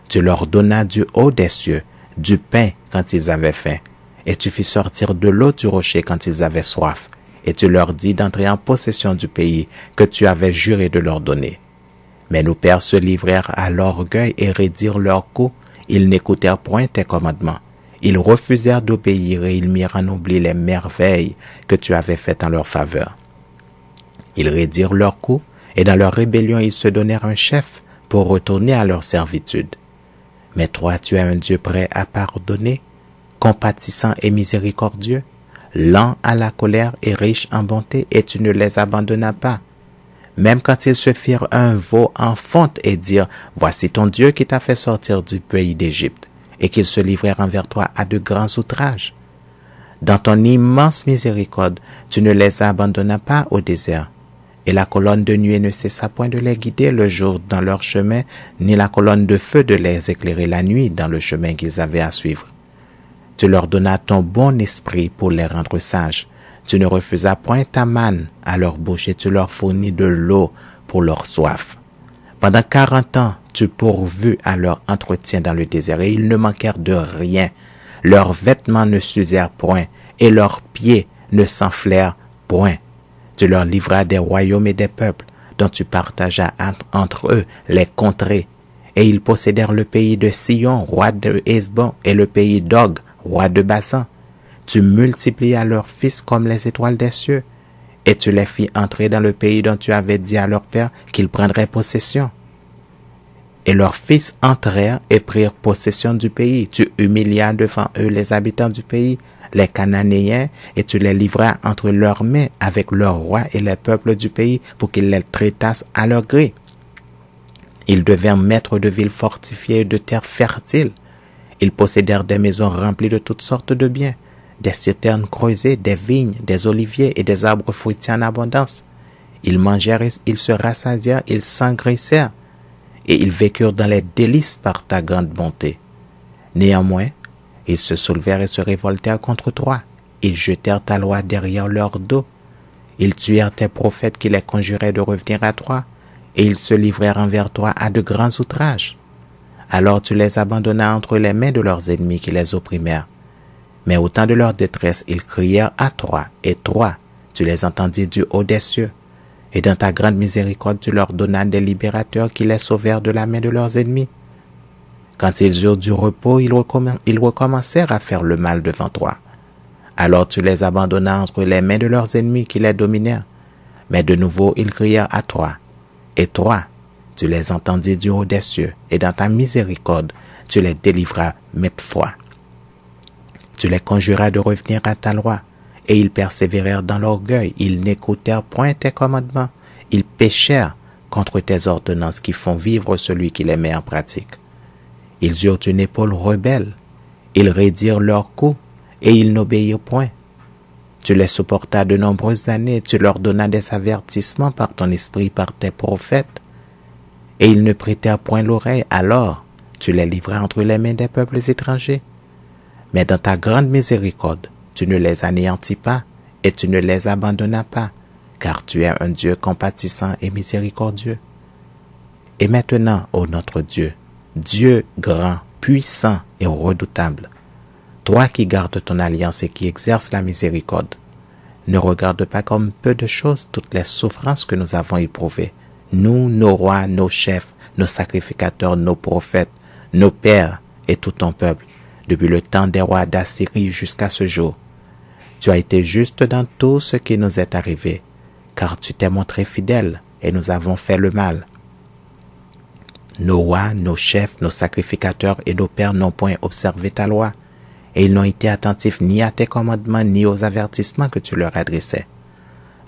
Tu leur donnas du haut des cieux, du pain quand ils avaient faim, et tu fis sortir de l'eau du rocher quand ils avaient soif, et tu leur dis d'entrer en possession du pays que tu avais juré de leur donner. Mais nos pères se livrèrent à l'orgueil et raidirent leur cou, ils n'écoutèrent point tes commandements. Ils refusèrent d'obéir et ils mirent en oubli les merveilles que tu avais faites en leur faveur. Ils raidirent leur cou, et dans leur rébellion ils se donnèrent un chef pour retourner à leur servitude. Mais toi, tu es un Dieu prêt à pardonner, compatissant et miséricordieux, lent à la colère et riche en bonté, et tu ne les abandonnas pas. Même quand ils se firent un veau en fonte et dirent « Voici ton Dieu qui t'a fait sortir du pays d'Égypte », et qu'ils se livrèrent envers toi à de grands outrages. Dans ton immense miséricorde, tu ne les abandonnas pas au désert, et la colonne de nuée ne cessa point de les guider le jour dans leur chemin, ni la colonne de feu de les éclairer la nuit dans le chemin qu'ils avaient à suivre. Tu leur donnas ton bon esprit pour les rendre sages. Tu ne refusas point ta manne à leur bouche et tu leur fournis de l'eau pour leur soif. Pendant 40 ans, tu pourvus à leur entretien dans le désert et ils ne manquèrent de rien. Leurs vêtements ne s'usèrent point et leurs pieds ne s'enflèrent point. Tu leur livras des royaumes et des peuples dont tu partageas entre eux les contrées. Et ils possédèrent le pays de Sion, roi de Hesbon, et le pays d'Og, roi de Basan. Tu multiplias leurs fils comme les étoiles des cieux, et tu les fis entrer dans le pays dont tu avais dit à leur père qu'ils prendraient possession. Et leurs fils entrèrent et prirent possession du pays. Tu humilias devant eux les habitants du pays, les Cananéens, et tu les livras entre leurs mains avec leurs rois et les peuples du pays pour qu'ils les traitassent à leur gré. Ils devinrent maîtres de villes fortifiées et de terres fertiles. Ils possédèrent des maisons remplies de toutes sortes de biens, des citernes creusées, des vignes, des oliviers et des arbres fruitiers en abondance. Ils mangèrent, ils se rassasièrent, ils s'engraissèrent, et ils vécurent dans les délices par ta grande bonté. Néanmoins, ils se soulevèrent et se révoltèrent contre toi. Ils jetèrent ta loi derrière leur dos. Ils tuèrent tes prophètes qui les conjuraient de revenir à toi, et ils se livrèrent envers toi à de grands outrages. Alors tu les abandonnas entre les mains de leurs ennemis qui les opprimèrent. Mais au temps de leur détresse, ils crièrent à toi, et toi, tu les entendis du haut des cieux. Et dans ta grande miséricorde, tu leur donnas des libérateurs qui les sauvèrent de la main de leurs ennemis. Quand ils eurent du repos, ils recommencèrent à faire le mal devant toi. Alors tu les abandonnas entre les mains de leurs ennemis qui les dominèrent. Mais de nouveau, ils crièrent à toi. Et toi, tu les entendis du haut des cieux, et dans ta miséricorde, tu les délivras maintes fois. Tu les conjuras de revenir à ta loi, et ils persévérèrent dans l'orgueil. Ils n'écoutèrent point tes commandements. Ils péchèrent contre tes ordonnances qui font vivre celui qui les met en pratique. Ils eurent une épaule rebelle. Ils raidirent leurs coups, et ils n'obéirent point. Tu les supportas de nombreuses années, tu leur donnas des avertissements par ton esprit, par tes prophètes, et ils ne prêtèrent point l'oreille. Alors tu les livras entre les mains des peuples étrangers. Mais dans ta grande miséricorde, tu ne les anéantis pas, et tu ne les abandonnas pas, car tu es un Dieu compatissant et miséricordieux. Et maintenant, ô notre Dieu, Dieu grand, puissant et redoutable, toi qui gardes ton alliance et qui exerces la miséricorde, ne regarde pas comme peu de choses toutes les souffrances que nous avons éprouvées, nous, nos rois, nos chefs, nos sacrificateurs, nos prophètes, nos pères et tout ton peuple, depuis le temps des rois d'Assyrie jusqu'à ce jour. Tu as été juste dans tout ce qui nous est arrivé, car tu t'es montré fidèle et nous avons fait le mal. Nos rois, nos chefs, nos sacrificateurs et nos pères n'ont point observé ta loi, et ils n'ont été attentifs ni à tes commandements ni aux avertissements que tu leur adressais.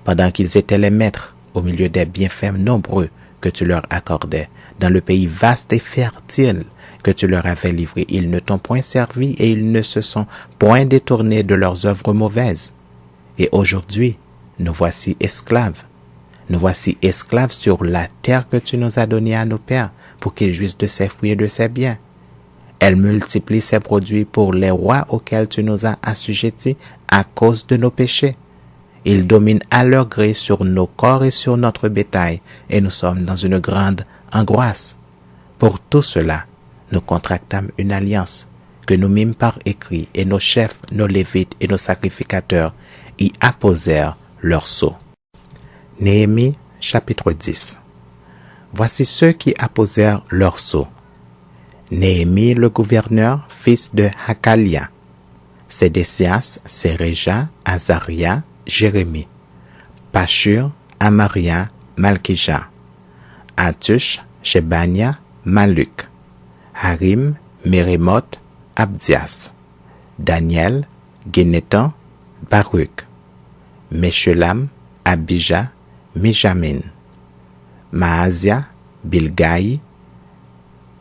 Pendant qu'ils étaient les maîtres, au milieu des bienfaits nombreux que tu leur accordais, dans le pays vaste et fertile que tu leur avais livré, ils ne t'ont point servi et ils ne se sont point détournés de leurs œuvres mauvaises. Et aujourd'hui, nous voici esclaves. Nous voici esclaves sur la terre que tu nous as donnée à nos pères pour qu'ils jouissent de ses fruits et de ses biens. Elle multiplie ses produits pour les rois auxquels tu nous as assujettis à cause de nos péchés. Ils dominent à leur gré sur nos corps et sur notre bétail, et nous sommes dans une grande angoisse. Pour tout cela, nous contractâmes une alliance que nous mîmes par écrit, et nos chefs, nos lévites et nos sacrificateurs y apposèrent leur sceau. Néhémie, chapitre 10. Voici ceux qui apposèrent leur sceau. Néhémie le gouverneur, fils de Hakalia, Sédécias, Séréja, Azaria, Jérémie, Pashur, Amaria, Malkija, Atush, Shebania, Maluk, Harim, Mérémoth, Abdias, Daniel, Guénétan, Baruch, Meshulam, Abija, Mijamin, Maazia, Bilgaï,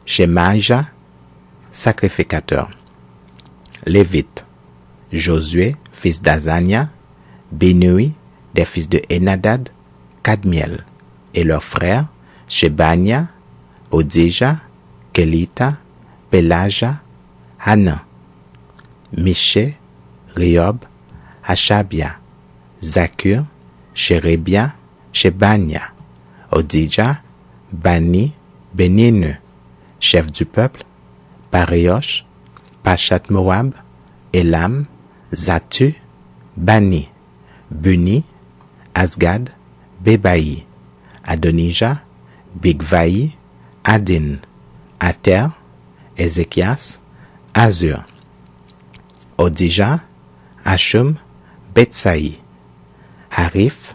Shemaja, sacrificateur. Lévite, Josué, fils d'Azania, Binui, des fils de Enadad, Kadmiel, et leurs frères, Shebania, Odija, Kelita, Pelaja, Hanan, Miché, Riob, Hashabia, Zakur, Sherebia, Shebania, Odija, Bani, Béninu, chef du peuple, Paréosh, Pachat Moab, Elam, Zatu, Bani, Buni, Asgad, Bebaï, Adonija, Bigvaï, Adin, Ater, Ézéchias, Azur, Odija, Hashum, Betsaï, Harif,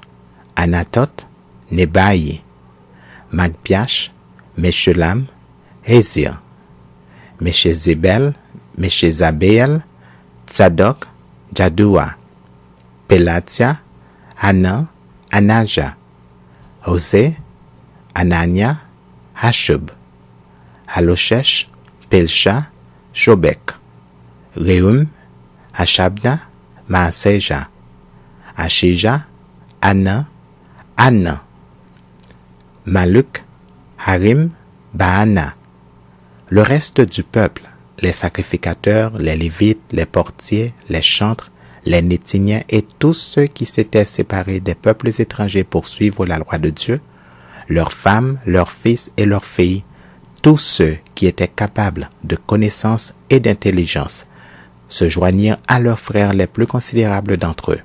Anatot, Nebaï, Magpiash, Meshulam, Hezir, Meshezebel, Meshezabeel, Tzadok, Jadoua, Pelatia, Hanan, Anaja, Hosé, Anania, Hashub, Haloshesh, Pilsha, Shobek, Reum, Hashabna, Maaseja, Ashija, Anna, Anna, Maluk, Harim, Baana. Le reste du peuple, les sacrificateurs, les lévites, les portiers, les chantres, les Nétiniens et tous ceux qui s'étaient séparés des peuples étrangers pour suivre la loi de Dieu, leurs femmes, leurs fils et leurs filles, tous ceux qui étaient capables de connaissance et d'intelligence, se joignirent à leurs frères les plus considérables d'entre eux.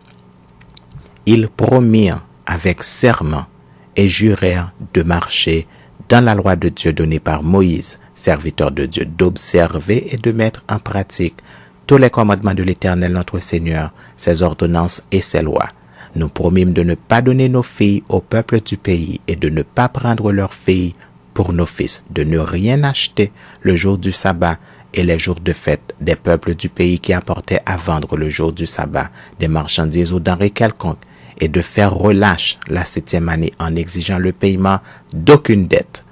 Ils promirent avec serment et jurèrent de marcher dans la loi de Dieu donnée par Moïse, serviteur de Dieu, d'observer et de mettre en pratique tous les commandements de l'Éternel notre Seigneur, ses ordonnances et ses lois. Nous promîmes de ne pas donner nos filles au peuple du pays et de ne pas prendre leurs filles pour nos fils, de ne rien acheter le jour du sabbat et les jours de fête des peuples du pays qui apportaient à vendre le jour du sabbat des marchandises ou denrées quelconques, et de faire relâche la 7e année en exigeant le paiement d'aucune dette.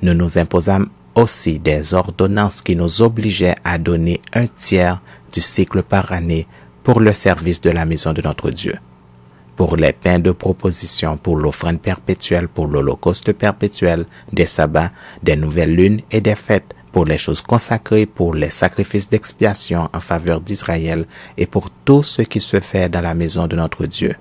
Nous nous imposâmes aussi des ordonnances qui nous obligeaient à donner 1/3 du cycle par année pour le service de la maison de notre Dieu, pour les pains de proposition, pour l'offrande perpétuelle, pour l'holocauste perpétuel, des sabbats, des nouvelles lunes et des fêtes, pour les choses consacrées, pour les sacrifices d'expiation en faveur d'Israël et pour tout ce qui se fait dans la maison de notre Dieu.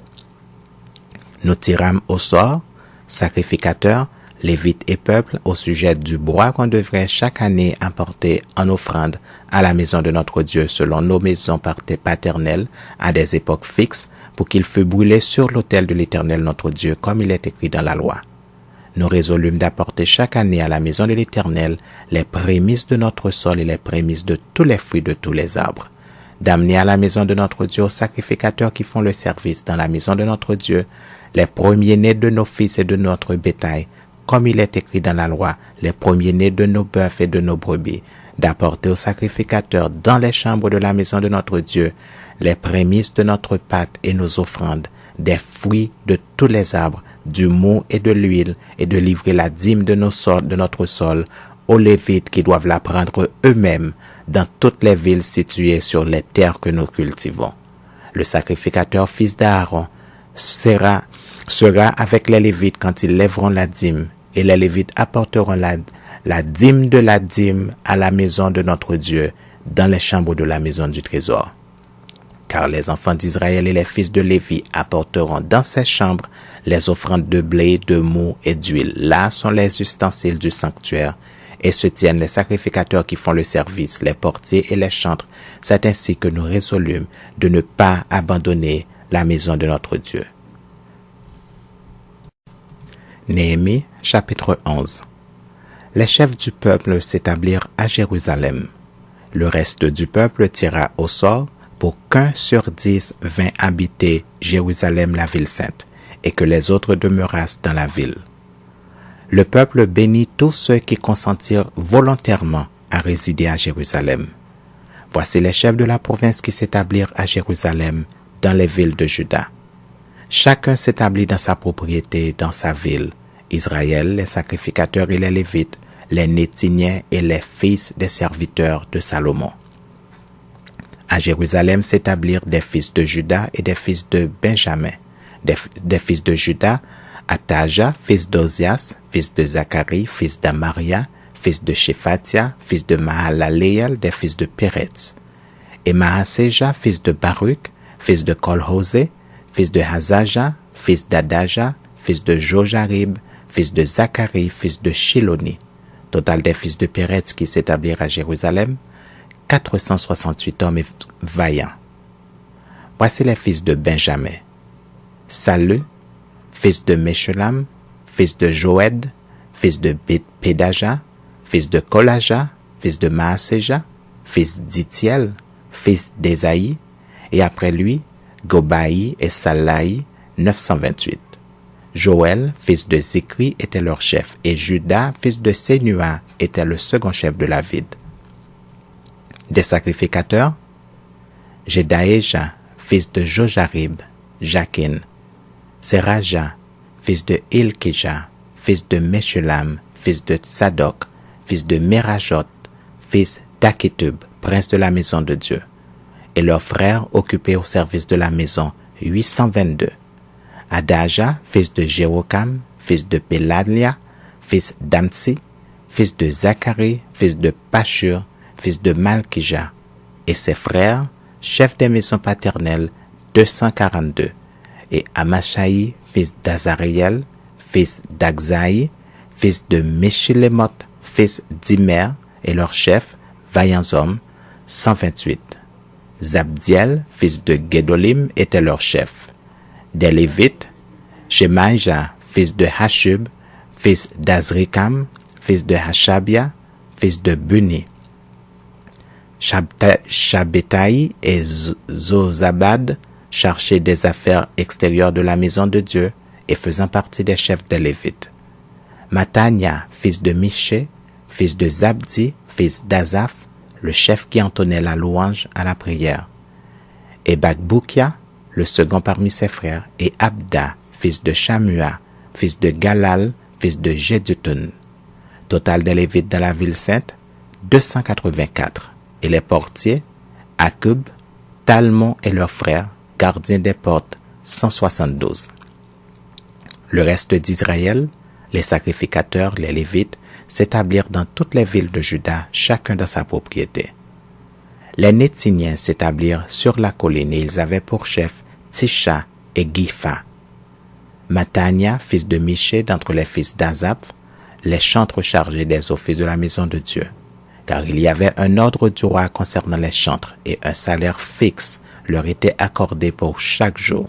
Nous tirâmes au sort, sacrificateurs, Lévites et peuple, au sujet du bois qu'on devrait chaque année apporter en offrande à la maison de notre Dieu selon nos maisons paternelles à des époques fixes pour qu'il fût brûlé sur l'autel de l'Éternel notre Dieu comme il est écrit dans la loi. Nous résolûmes d'apporter chaque année à la maison de l'Éternel les prémices de notre sol et les prémices de tous les fruits de tous les arbres, d'amener à la maison de notre Dieu aux sacrificateurs qui font le service dans la maison de notre Dieu les premiers-nés de nos fils et de notre bétail, comme il est écrit dans la loi, les premiers-nés de nos bœufs et de nos brebis, d'apporter aux sacrificateurs dans les chambres de la maison de notre Dieu les prémices de notre pâte et nos offrandes, des fruits de tous les arbres, du mou et de l'huile, et de livrer la dîme de notre sol aux Lévites qui doivent la prendre eux-mêmes dans toutes les villes situées sur les terres que nous cultivons. Le sacrificateur fils d'Aaron sera avec les Lévites quand ils lèveront la dîme, et les Lévites apporteront la dîme de la dîme à la maison de notre Dieu, dans les chambres de la maison du trésor. Car les enfants d'Israël et les fils de Lévi apporteront dans ces chambres les offrandes de blé, de mou et d'huile. Là sont les ustensiles du sanctuaire, et se tiennent les sacrificateurs qui font le service, les portiers et les chantres. C'est ainsi que nous résolûmes de ne pas abandonner la maison de notre Dieu. Néhémie, chapitre 11. Les chefs du peuple s'établirent à Jérusalem. Le reste du peuple tira au sort pour qu'1 sur 10 vint habiter Jérusalem, la ville sainte, et que les autres demeurassent dans la ville. Le peuple bénit tous ceux qui consentirent volontairement à résider à Jérusalem. Voici les chefs de la province qui s'établirent à Jérusalem, dans les villes de Juda. Chacun s'établit dans sa propriété, dans sa ville. Israël, les sacrificateurs et les Lévites, les Nétiniens et les fils des serviteurs de Salomon. À Jérusalem s'établirent des fils de Juda et des fils de Benjamin. Des fils de Juda, Ataja, fils d'Ozias, fils de Zacharie, fils d'Amaria, fils de Shephatia, fils de Mahalaleel, des fils de Péretz. Et Maaseja, fils de Baruch, fils de Kolhosé, fils de Hazaja, fils d'Adaja, fils de Jojarib, fils de Zacharie, fils de Shiloni. Total des fils de Péretz qui s'établirent à Jérusalem, 468 hommes vaillants. Voici les fils de Benjamin. Salu, fils de Meshulam, fils de Joed, fils de Pédaja, fils de Kolaja, fils de Maaseja, fils d'Itiel, fils d'Ésaïe, et après lui, Gobaï et Salaï, 928. Joël, fils de Zikri, était leur chef, et Judas, fils de Sénua, était le second chef de la ville. Des sacrificateurs, Jedaéja, fils de Jojarib, Jakin, Seraja, fils de Ilkija, fils de Meshulam, fils de Tsadok, fils de Merajot, fils d'Akitub, prince de la maison de Dieu, et leurs frères occupés au service de la maison, 822. Adaja, fils de Jérokam, fils de Péladlia, fils d'Amtsi, fils de Zacharie, fils de Pashur, fils de Malkija, et ses frères, chefs des maisons paternelles, 242, et Amashaï, fils d'Azariel, fils d'Agzaï, fils de Meshilemoth, fils d'Imer, et leurs chefs, vaillants hommes, 128. Zabdiel, fils de Gedolim, était leur chef. Des Lévites, Shemaïja, fils de Hashub, fils d'Azrikam, fils de Hashabia, fils de Buni. Shabetaï et Zozabad, chargés des affaires extérieures de la maison de Dieu et faisant partie des chefs des Lévites. Matania, fils de Miché, fils de Zabdi, fils d'Azaph, le chef qui entonnait la louange à la prière. Et Bakboukia, le second parmi ses frères, et Abda, fils de Shamua, fils de Galal, fils de Jedutun. Total des Lévites dans la ville sainte, 284. Et les portiers, Akub, Talmon et leurs frères, gardiens des portes, 172. Le reste d'Israël, les sacrificateurs, les Lévites, s'établirent dans toutes les villes de Juda, chacun dans sa propriété. Les Nétiniens s'établirent sur la colline et ils avaient pour chef Tisha et Gipha. Matania, fils de Miché d'entre les fils d'Azaph, les chantres chargés des offices de la maison de Dieu. Car il y avait un ordre du roi concernant les chantres et un salaire fixe leur était accordé pour chaque jour.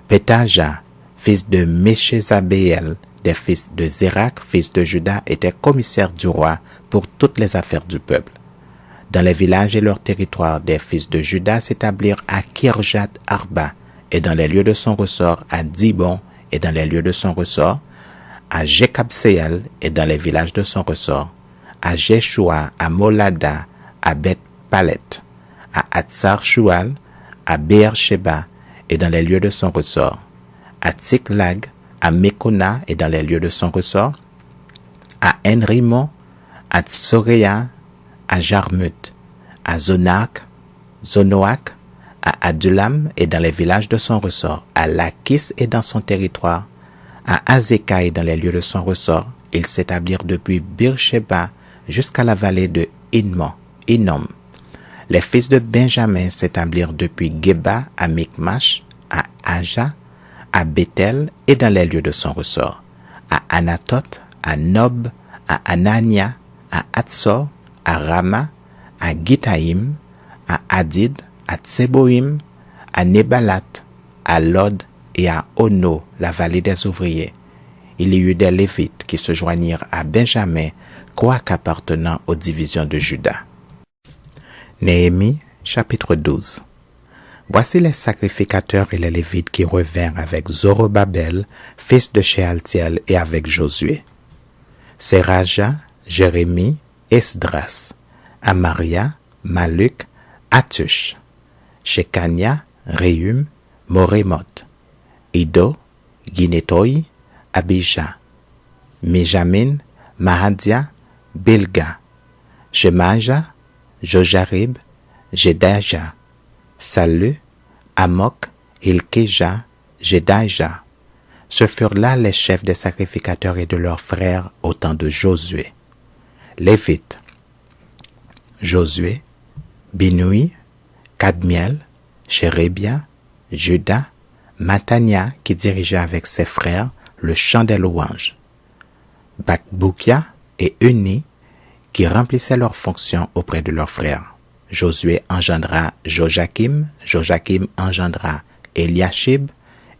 Pétaja, fils de Méchézabéel, des fils de Zérak, fils de Juda, était commissaire du roi pour toutes les affaires du peuple. Dans les villages et leurs territoires, des fils de Juda s'établirent à Kirjat Arba, et dans les lieux de son ressort à Dibon, et dans les lieux de son ressort à Jekabseel, et dans les villages de son ressort à Jeshua, à Molada, à Beth-Palet, à Atsar-Shual, à Beersheba, et dans les lieux de son ressort à Tsiklag, à Mekona, et dans les lieux de son ressort à Enrimon, à Tsoréa, à Jarmut, à Zonoak, à Adulam, et dans les villages de son ressort, à Lakis et dans son territoire, à Azeka et dans les lieux de son ressort. Ils s'établirent depuis Beersheba jusqu'à la vallée de Hinnom. Les fils de Benjamin s'établirent depuis Geba à Mikmash, à Aja, à Bethel et dans les lieux de son ressort, à Anatoth, à Nob, à Anania, à Hatzor, à Rama, à Gitaïm, à Hadid, à Tseboïm, à Nebalat, à Lod et à Ono, la vallée des ouvriers. Il y eut des Lévites qui se joignirent à Benjamin, quoique appartenant aux divisions de Juda. Néhémie, chapitre 12. Voici les sacrificateurs et les Lévites qui revinrent avec Zorobabel, fils de Shealtiel, et avec Josué. Seraja, Jérémie, Esdras, Amaria, Maluk, Atush, Shekania, Réhum, Morémoth, Ido, Guinétoi, Abija, Mijamin, Mahadia, Bilga, Shemaja, Jojarib, Jedaja, Salu, Amok, Ilkeja, Jedaja. Ce furent là les chefs des sacrificateurs et de leurs frères au temps de Josué. Lévites, Josué, Binui, Kadmiel, Chérébia, Juda, Mattania qui dirigeait avec ses frères le chant des louanges, Bakbukia et Uni qui remplissaient leurs fonctions auprès de leurs frères. Josué engendra Joachim, Joachim engendra Eliashib,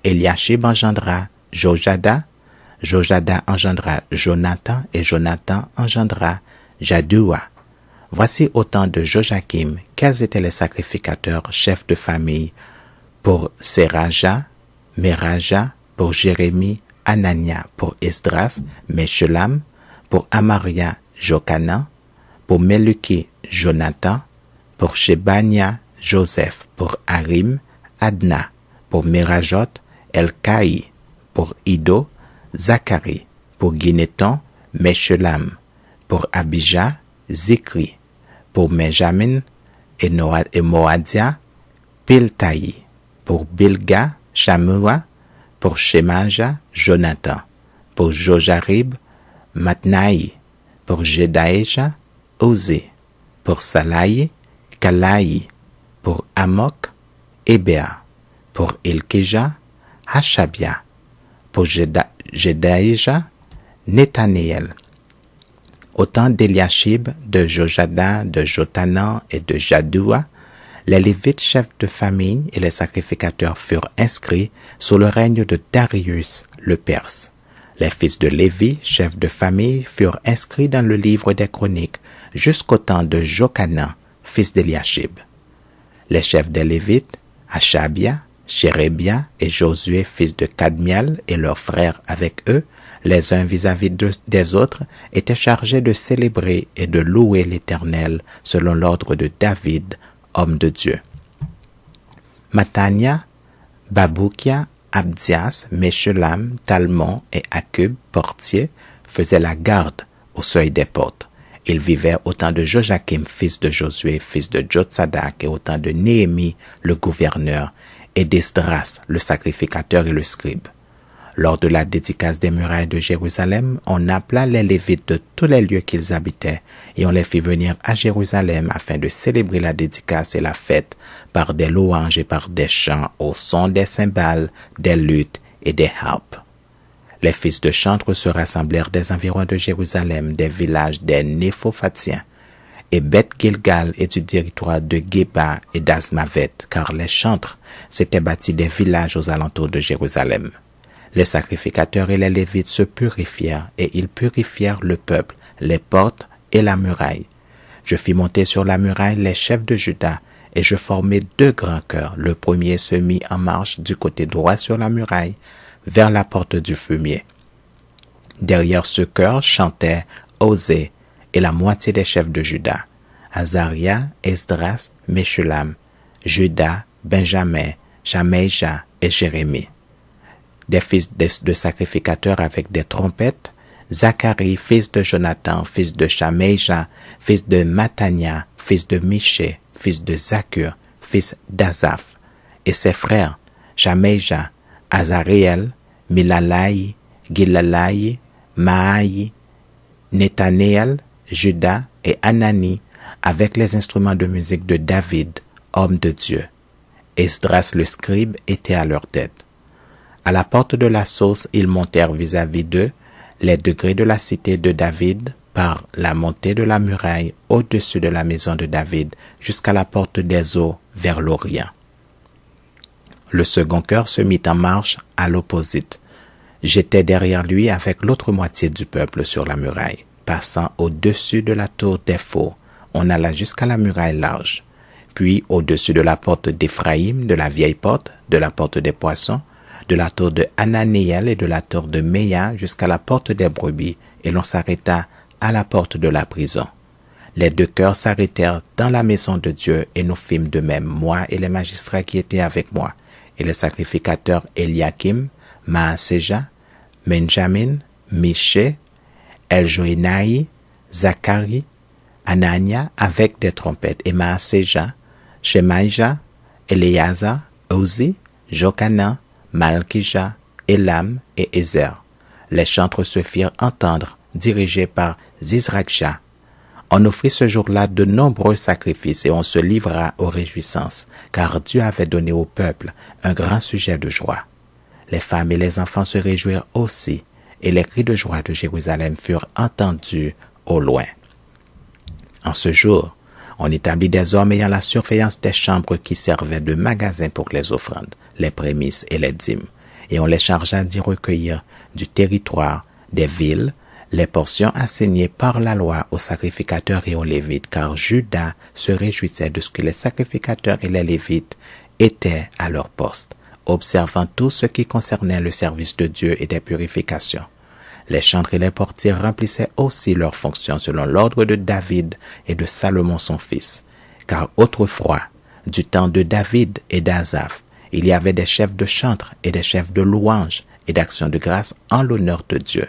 Eliashib engendra Jojada, Jojada engendra Jonathan et Jonathan engendra Jaddua. Voici autant de Joachim, quels étaient les sacrificateurs chefs de famille pour Seraja, Meraja, pour Jérémie, Anania, pour Esdras, Meshulam, pour Amaria, Jokanan, pour Meluki, Jonathan, pour Shebania, Joseph, pour Harim, Adna, pour Merajot, Elkaï, pour Ido, Zacharie, pour Guinéton, Meshulam, pour Abijah, Zikri, pour Benjamin et Moadia, Piltaï, pour Bilga, Shamua, pour Shemaja, Jonathan, pour Jojarib, Matnaï, pour Jedaïja, Osé, pour Salaï, Kalaï, pour Amok, Ebea, pour Ilkija, Hashabia, pour Jedaïja, Netaniel. Autant d'Eliashib, de Jojada, de Jotanan et de Jaddua, les Lévites chefs de famille et les sacrificateurs furent inscrits sous le règne de Darius le Perse. Les fils de Lévi, chefs de famille, furent inscrits dans le livre des chroniques jusqu'au temps de Jokanan, fils d'Eliashib. Les chefs des Lévites, Hashabia, Shérébia et Josué, fils de Kadmiel, et leurs frères avec eux, les uns vis-à-vis des autres, étaient chargés de célébrer et de louer l'Éternel selon l'ordre de David, homme de Dieu. Mattania, Babukia, Abdias, Meshulam, Talmon et Akub, portiers, faisaient la garde au seuil des portes. Ils vivaient au temps de Joachim, fils de Josué, fils de Jotsadak, et au temps de Néhémie, le gouverneur, et d'Esdras, le sacrificateur et le scribe. Lors de la dédicace des murailles de Jérusalem, on appela les Lévites de tous les lieux qu'ils habitaient et on les fit venir à Jérusalem afin de célébrer la dédicace et la fête par des louanges et par des chants au son des cymbales, des luttes et des harpes. Les fils de chantres se rassemblèrent des environs de Jérusalem, des villages des Néphophathiens, et Beth Gilgal et du territoire de Geba et d'Azmavet, car les chantres s'étaient bâtis des villages aux alentours de Jérusalem. Les sacrificateurs et les Lévites se purifièrent, et ils purifièrent le peuple, les portes et la muraille. Je fis monter sur la muraille les chefs de Juda, et je formai 2 grands chœurs. Le premier se mit en marche du côté droit sur la muraille, vers la porte du fumier. Derrière ce chœur chantaient Osée et la moitié des chefs de Juda, Azaria, Esdras, Meshulam, Juda, Benjamin, Shameja et Jérémie. Des fils de sacrificateurs avec des trompettes, Zacharie, fils de Jonathan, fils de Shameja, fils de Mattania, fils de Miché, fils de Zakur, fils d'Azaph, et ses frères, Shameja, Azariel, Milalai, Gilalai, Maaï, Netaniel, Juda et Anani, avec les instruments de musique de David, homme de Dieu. Esdras le scribe était à leur tête. À la porte de la source, ils montèrent vis-à-vis d'eux les degrés de la cité de David par la montée de la muraille au-dessus de la maison de David jusqu'à la porte des eaux vers l'Orient. Le second chœur se mit en marche à l'opposite. J'étais derrière lui avec l'autre moitié du peuple sur la muraille. Passant au-dessus de la tour des faux, on alla jusqu'à la muraille large. Puis au-dessus de la porte d'Éphraïm, de la vieille porte, de la porte des poissons, de la tour de Hananiel et de la tour de Méa jusqu'à la porte des brebis, et l'on s'arrêta à la porte de la prison. Les 2 chœurs s'arrêtèrent dans la maison de Dieu, et nous fîmes de même, moi et les magistrats qui étaient avec moi, et les sacrificateurs Eliakim, Maaseja, Benjamin, Miché, Eljoénaï, Zacharie, Anania avec des trompettes, et Maaseja, Shemaïja, Eleazar, Ozi, Jokanan, Malkija, Elam et Ezer. Les chantres se firent entendre, dirigés par Zizraksha. On offrit ce jour-là de nombreux sacrifices et on se livra aux réjouissances, car Dieu avait donné au peuple un grand sujet de joie. Les femmes et les enfants se réjouirent aussi, et les cris de joie de Jérusalem furent entendus au loin. En ce jour, on établit des hommes ayant la surveillance des chambres qui servaient de magasins pour les offrandes, les prémices et les dîmes, et on les chargea d'y recueillir du territoire des villes les portions assignées par la loi aux sacrificateurs et aux Lévites, car Juda se réjouissait de ce que les sacrificateurs et les Lévites étaient à leur poste, observant tout ce qui concernait le service de Dieu et des purifications. Les chantres et les portiers remplissaient aussi leurs fonctions selon l'ordre de David et de Salomon son fils, car autrefois, du temps de David et d'Asaph, il y avait des chefs de chantres et des chefs de louanges et d'actions de grâce en l'honneur de Dieu.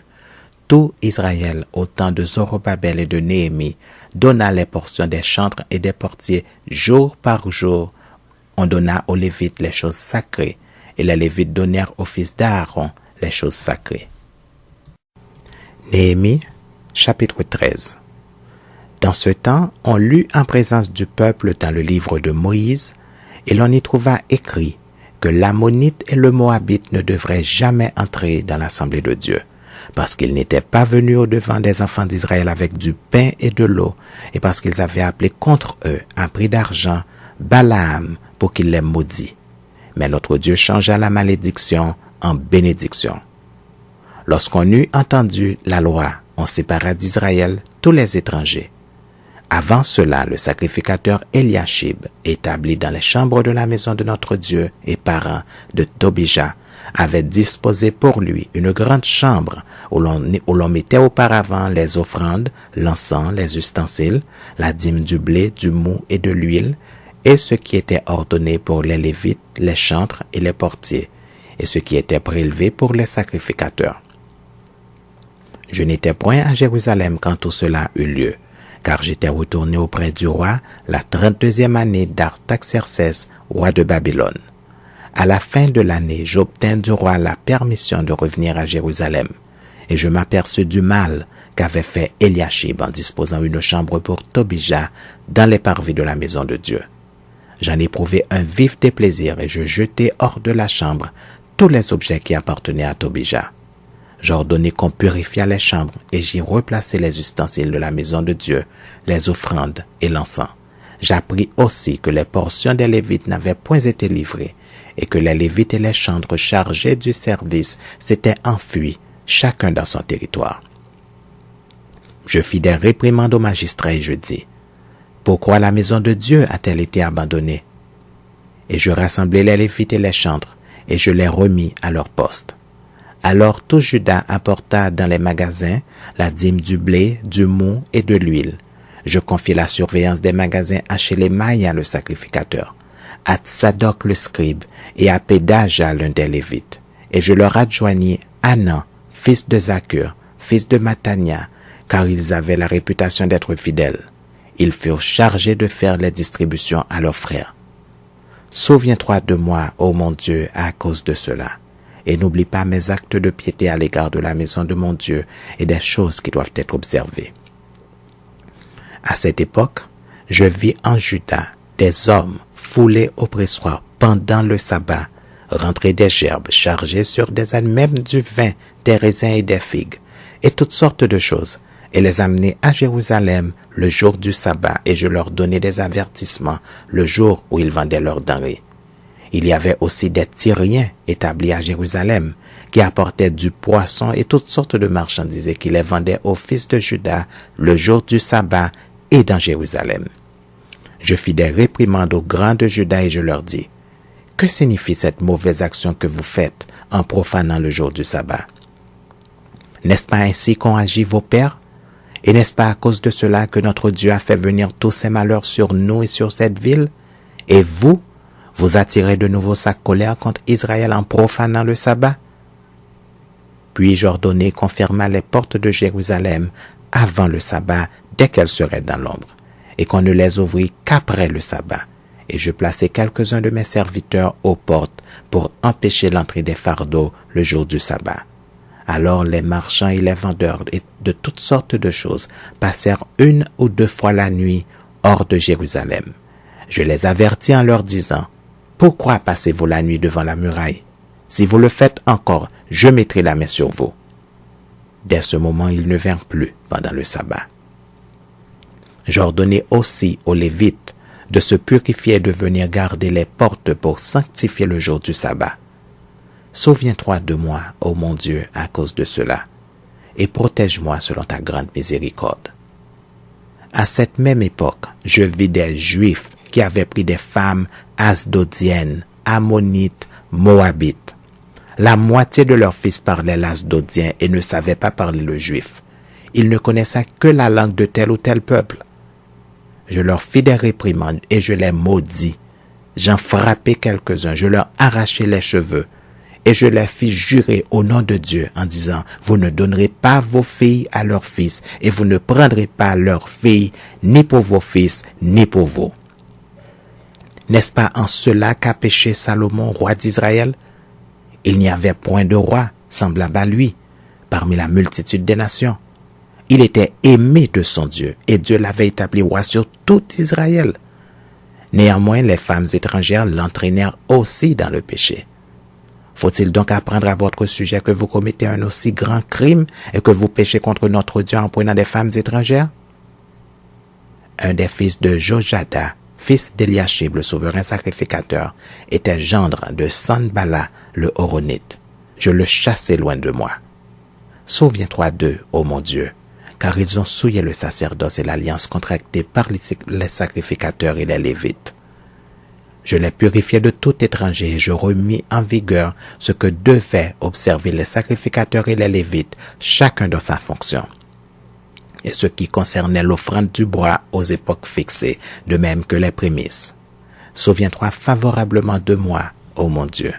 Tout Israël, au temps de Zorobabel et de Néhémie, donna les portions des chantres et des portiers jour par jour. On donna aux Lévites les choses sacrées, et les Lévites donnèrent aux fils d'Aaron les choses sacrées. Néhémie, chapitre 13. Dans ce temps, on lut en présence du peuple dans le livre de Moïse, et l'on y trouva écrit que l'Ammonite et le Moabite ne devraient jamais entrer dans l'assemblée de Dieu, parce qu'ils n'étaient pas venus au-devant des enfants d'Israël avec du pain et de l'eau, et parce qu'ils avaient appelé contre eux, à prix d'argent, Balaam pour qu'il les maudît. Mais notre Dieu changea la malédiction en bénédiction. Lorsqu'on eut entendu la loi, on sépara d'Israël tous les étrangers. Avant cela, le sacrificateur Eliashib, établi dans les chambres de la maison de notre Dieu et parent de Tobija, avait disposé pour lui une grande chambre où l'on mettait auparavant les offrandes, l'encens, les ustensiles, la dîme du blé, du mou et de l'huile, et ce qui était ordonné pour les Lévites, les chantres et les portiers, et ce qui était prélevé pour les sacrificateurs. Je n'étais point à Jérusalem quand tout cela eut lieu, car j'étais retourné auprès du roi la 32e année d'Artaxerxès, roi de Babylone. À la fin de l'année, j'obtins du roi la permission de revenir à Jérusalem, et je m'aperçus du mal qu'avait fait Eliashib en disposant une chambre pour Tobija dans les parvis de la maison de Dieu. J'en éprouvai un vif déplaisir et je jetai hors de la chambre tous les objets qui appartenaient à Tobija. J'ordonnai qu'on purifiât les chambres et j'y replaçai les ustensiles de la maison de Dieu, les offrandes et l'encens. J'appris aussi que les portions des Lévites n'avaient point été livrées et que les Lévites et les chantres chargés du service s'étaient enfuis, chacun dans son territoire. Je fis des réprimandes aux magistrats et je dis, « Pourquoi la maison de Dieu a-t-elle été abandonnée ?» Et je rassemblai les Lévites et les chantres et je les remis à leur poste. Alors tout Juda apporta dans les magasins la dîme du blé, du mou et de l'huile. Je confiai la surveillance des magasins à Shélémaïa le sacrificateur, à Tsadok le scribe et à Pédaja l'un des Lévites. Et je leur adjoignis Hanan, fils de Zakur, fils de Matania, car ils avaient la réputation d'être fidèles. Ils furent chargés de faire les distributions à leurs frères. Souviens-toi de moi, ô mon Dieu, à cause de cela, et n'oublie pas mes actes de piété à l'égard de la maison de mon Dieu et des choses qui doivent être observées. À cette époque, je vis en Juda des hommes foulés au pressoir pendant le sabbat, rentrer des gerbes chargées sur des ânes, même du vin, des raisins et des figues, et toutes sortes de choses, et les amener à Jérusalem le jour du sabbat, et je leur donnais des avertissements le jour où ils vendaient leurs denrées. Il y avait aussi des Tyriens établis à Jérusalem qui apportaient du poisson et toutes sortes de marchandises et qui les vendaient aux fils de Juda le jour du sabbat et dans Jérusalem. Je fis des réprimandes aux grands de Juda et je leur dis, « Que signifie cette mauvaise action que vous faites en profanant le jour du sabbat? N'est-ce pas ainsi qu'ont agi vos pères? Et n'est-ce pas à cause de cela que notre Dieu a fait venir tous ces malheurs sur nous et sur cette ville? Et vous attirez de nouveau sa colère contre Israël en profanant le sabbat? » Puis j'ordonnai qu'on fermât les portes de Jérusalem avant le sabbat dès qu'elles seraient dans l'ombre, et qu'on ne les ouvrit qu'après le sabbat. Et je plaçai quelques-uns de mes serviteurs aux portes pour empêcher l'entrée des fardeaux le jour du sabbat. Alors les marchands et les vendeurs de toutes sortes de choses passèrent 1 ou 2 fois la nuit hors de Jérusalem. Je les avertis en leur disant, « Pourquoi passez-vous la nuit devant la muraille? Si vous le faites encore, je mettrai la main sur vous. » Dès ce moment, ils ne vinrent plus pendant le sabbat. J'ordonnai aussi aux Lévites de se purifier et de venir garder les portes pour sanctifier le jour du sabbat. Souviens-toi de moi, ô mon Dieu, à cause de cela, et protège-moi selon ta grande miséricorde. À cette même époque, je vis des Juifs qui avaient pris des femmes asdodiennes, ammonites, moabites. La moitié de leurs fils parlaient l'asdodien et ne savaient pas parler le juif. Ils ne connaissaient que la langue de tel ou tel peuple. Je leur fis des réprimandes et je les maudis. J'en frappai quelques-uns, je leur arrachai les cheveux et je les fis jurer au nom de Dieu en disant, vous ne donnerez pas vos filles à leurs fils et vous ne prendrez pas leurs filles ni pour vos fils ni pour vous. N'est-ce pas en cela qu'a péché Salomon, roi d'Israël? Il n'y avait point de roi semblable à lui parmi la multitude des nations. Il était aimé de son Dieu et Dieu l'avait établi roi sur tout Israël. Néanmoins, les femmes étrangères l'entraînèrent aussi dans le péché. Faut-il donc apprendre à votre sujet que vous commettez un aussi grand crime et que vous péchez contre notre Dieu en prenant des femmes étrangères? Un des fils de Jojada, fils d'Eliashib, le souverain sacrificateur, était gendre de Sanbala, le Horonite. Je le chassai loin de moi. Souviens-toi d'eux, ô mon Dieu, car ils ont souillé le sacerdoce et l'alliance contractée par les sacrificateurs et les Lévites. Je les purifiai de tout étranger et je remis en vigueur ce que devaient observer les sacrificateurs et les Lévites, chacun dans sa fonction. Et ce qui concernait l'offrande du bois aux époques fixées, de même que les prémices. Souviens-toi favorablement de moi, ô mon Dieu.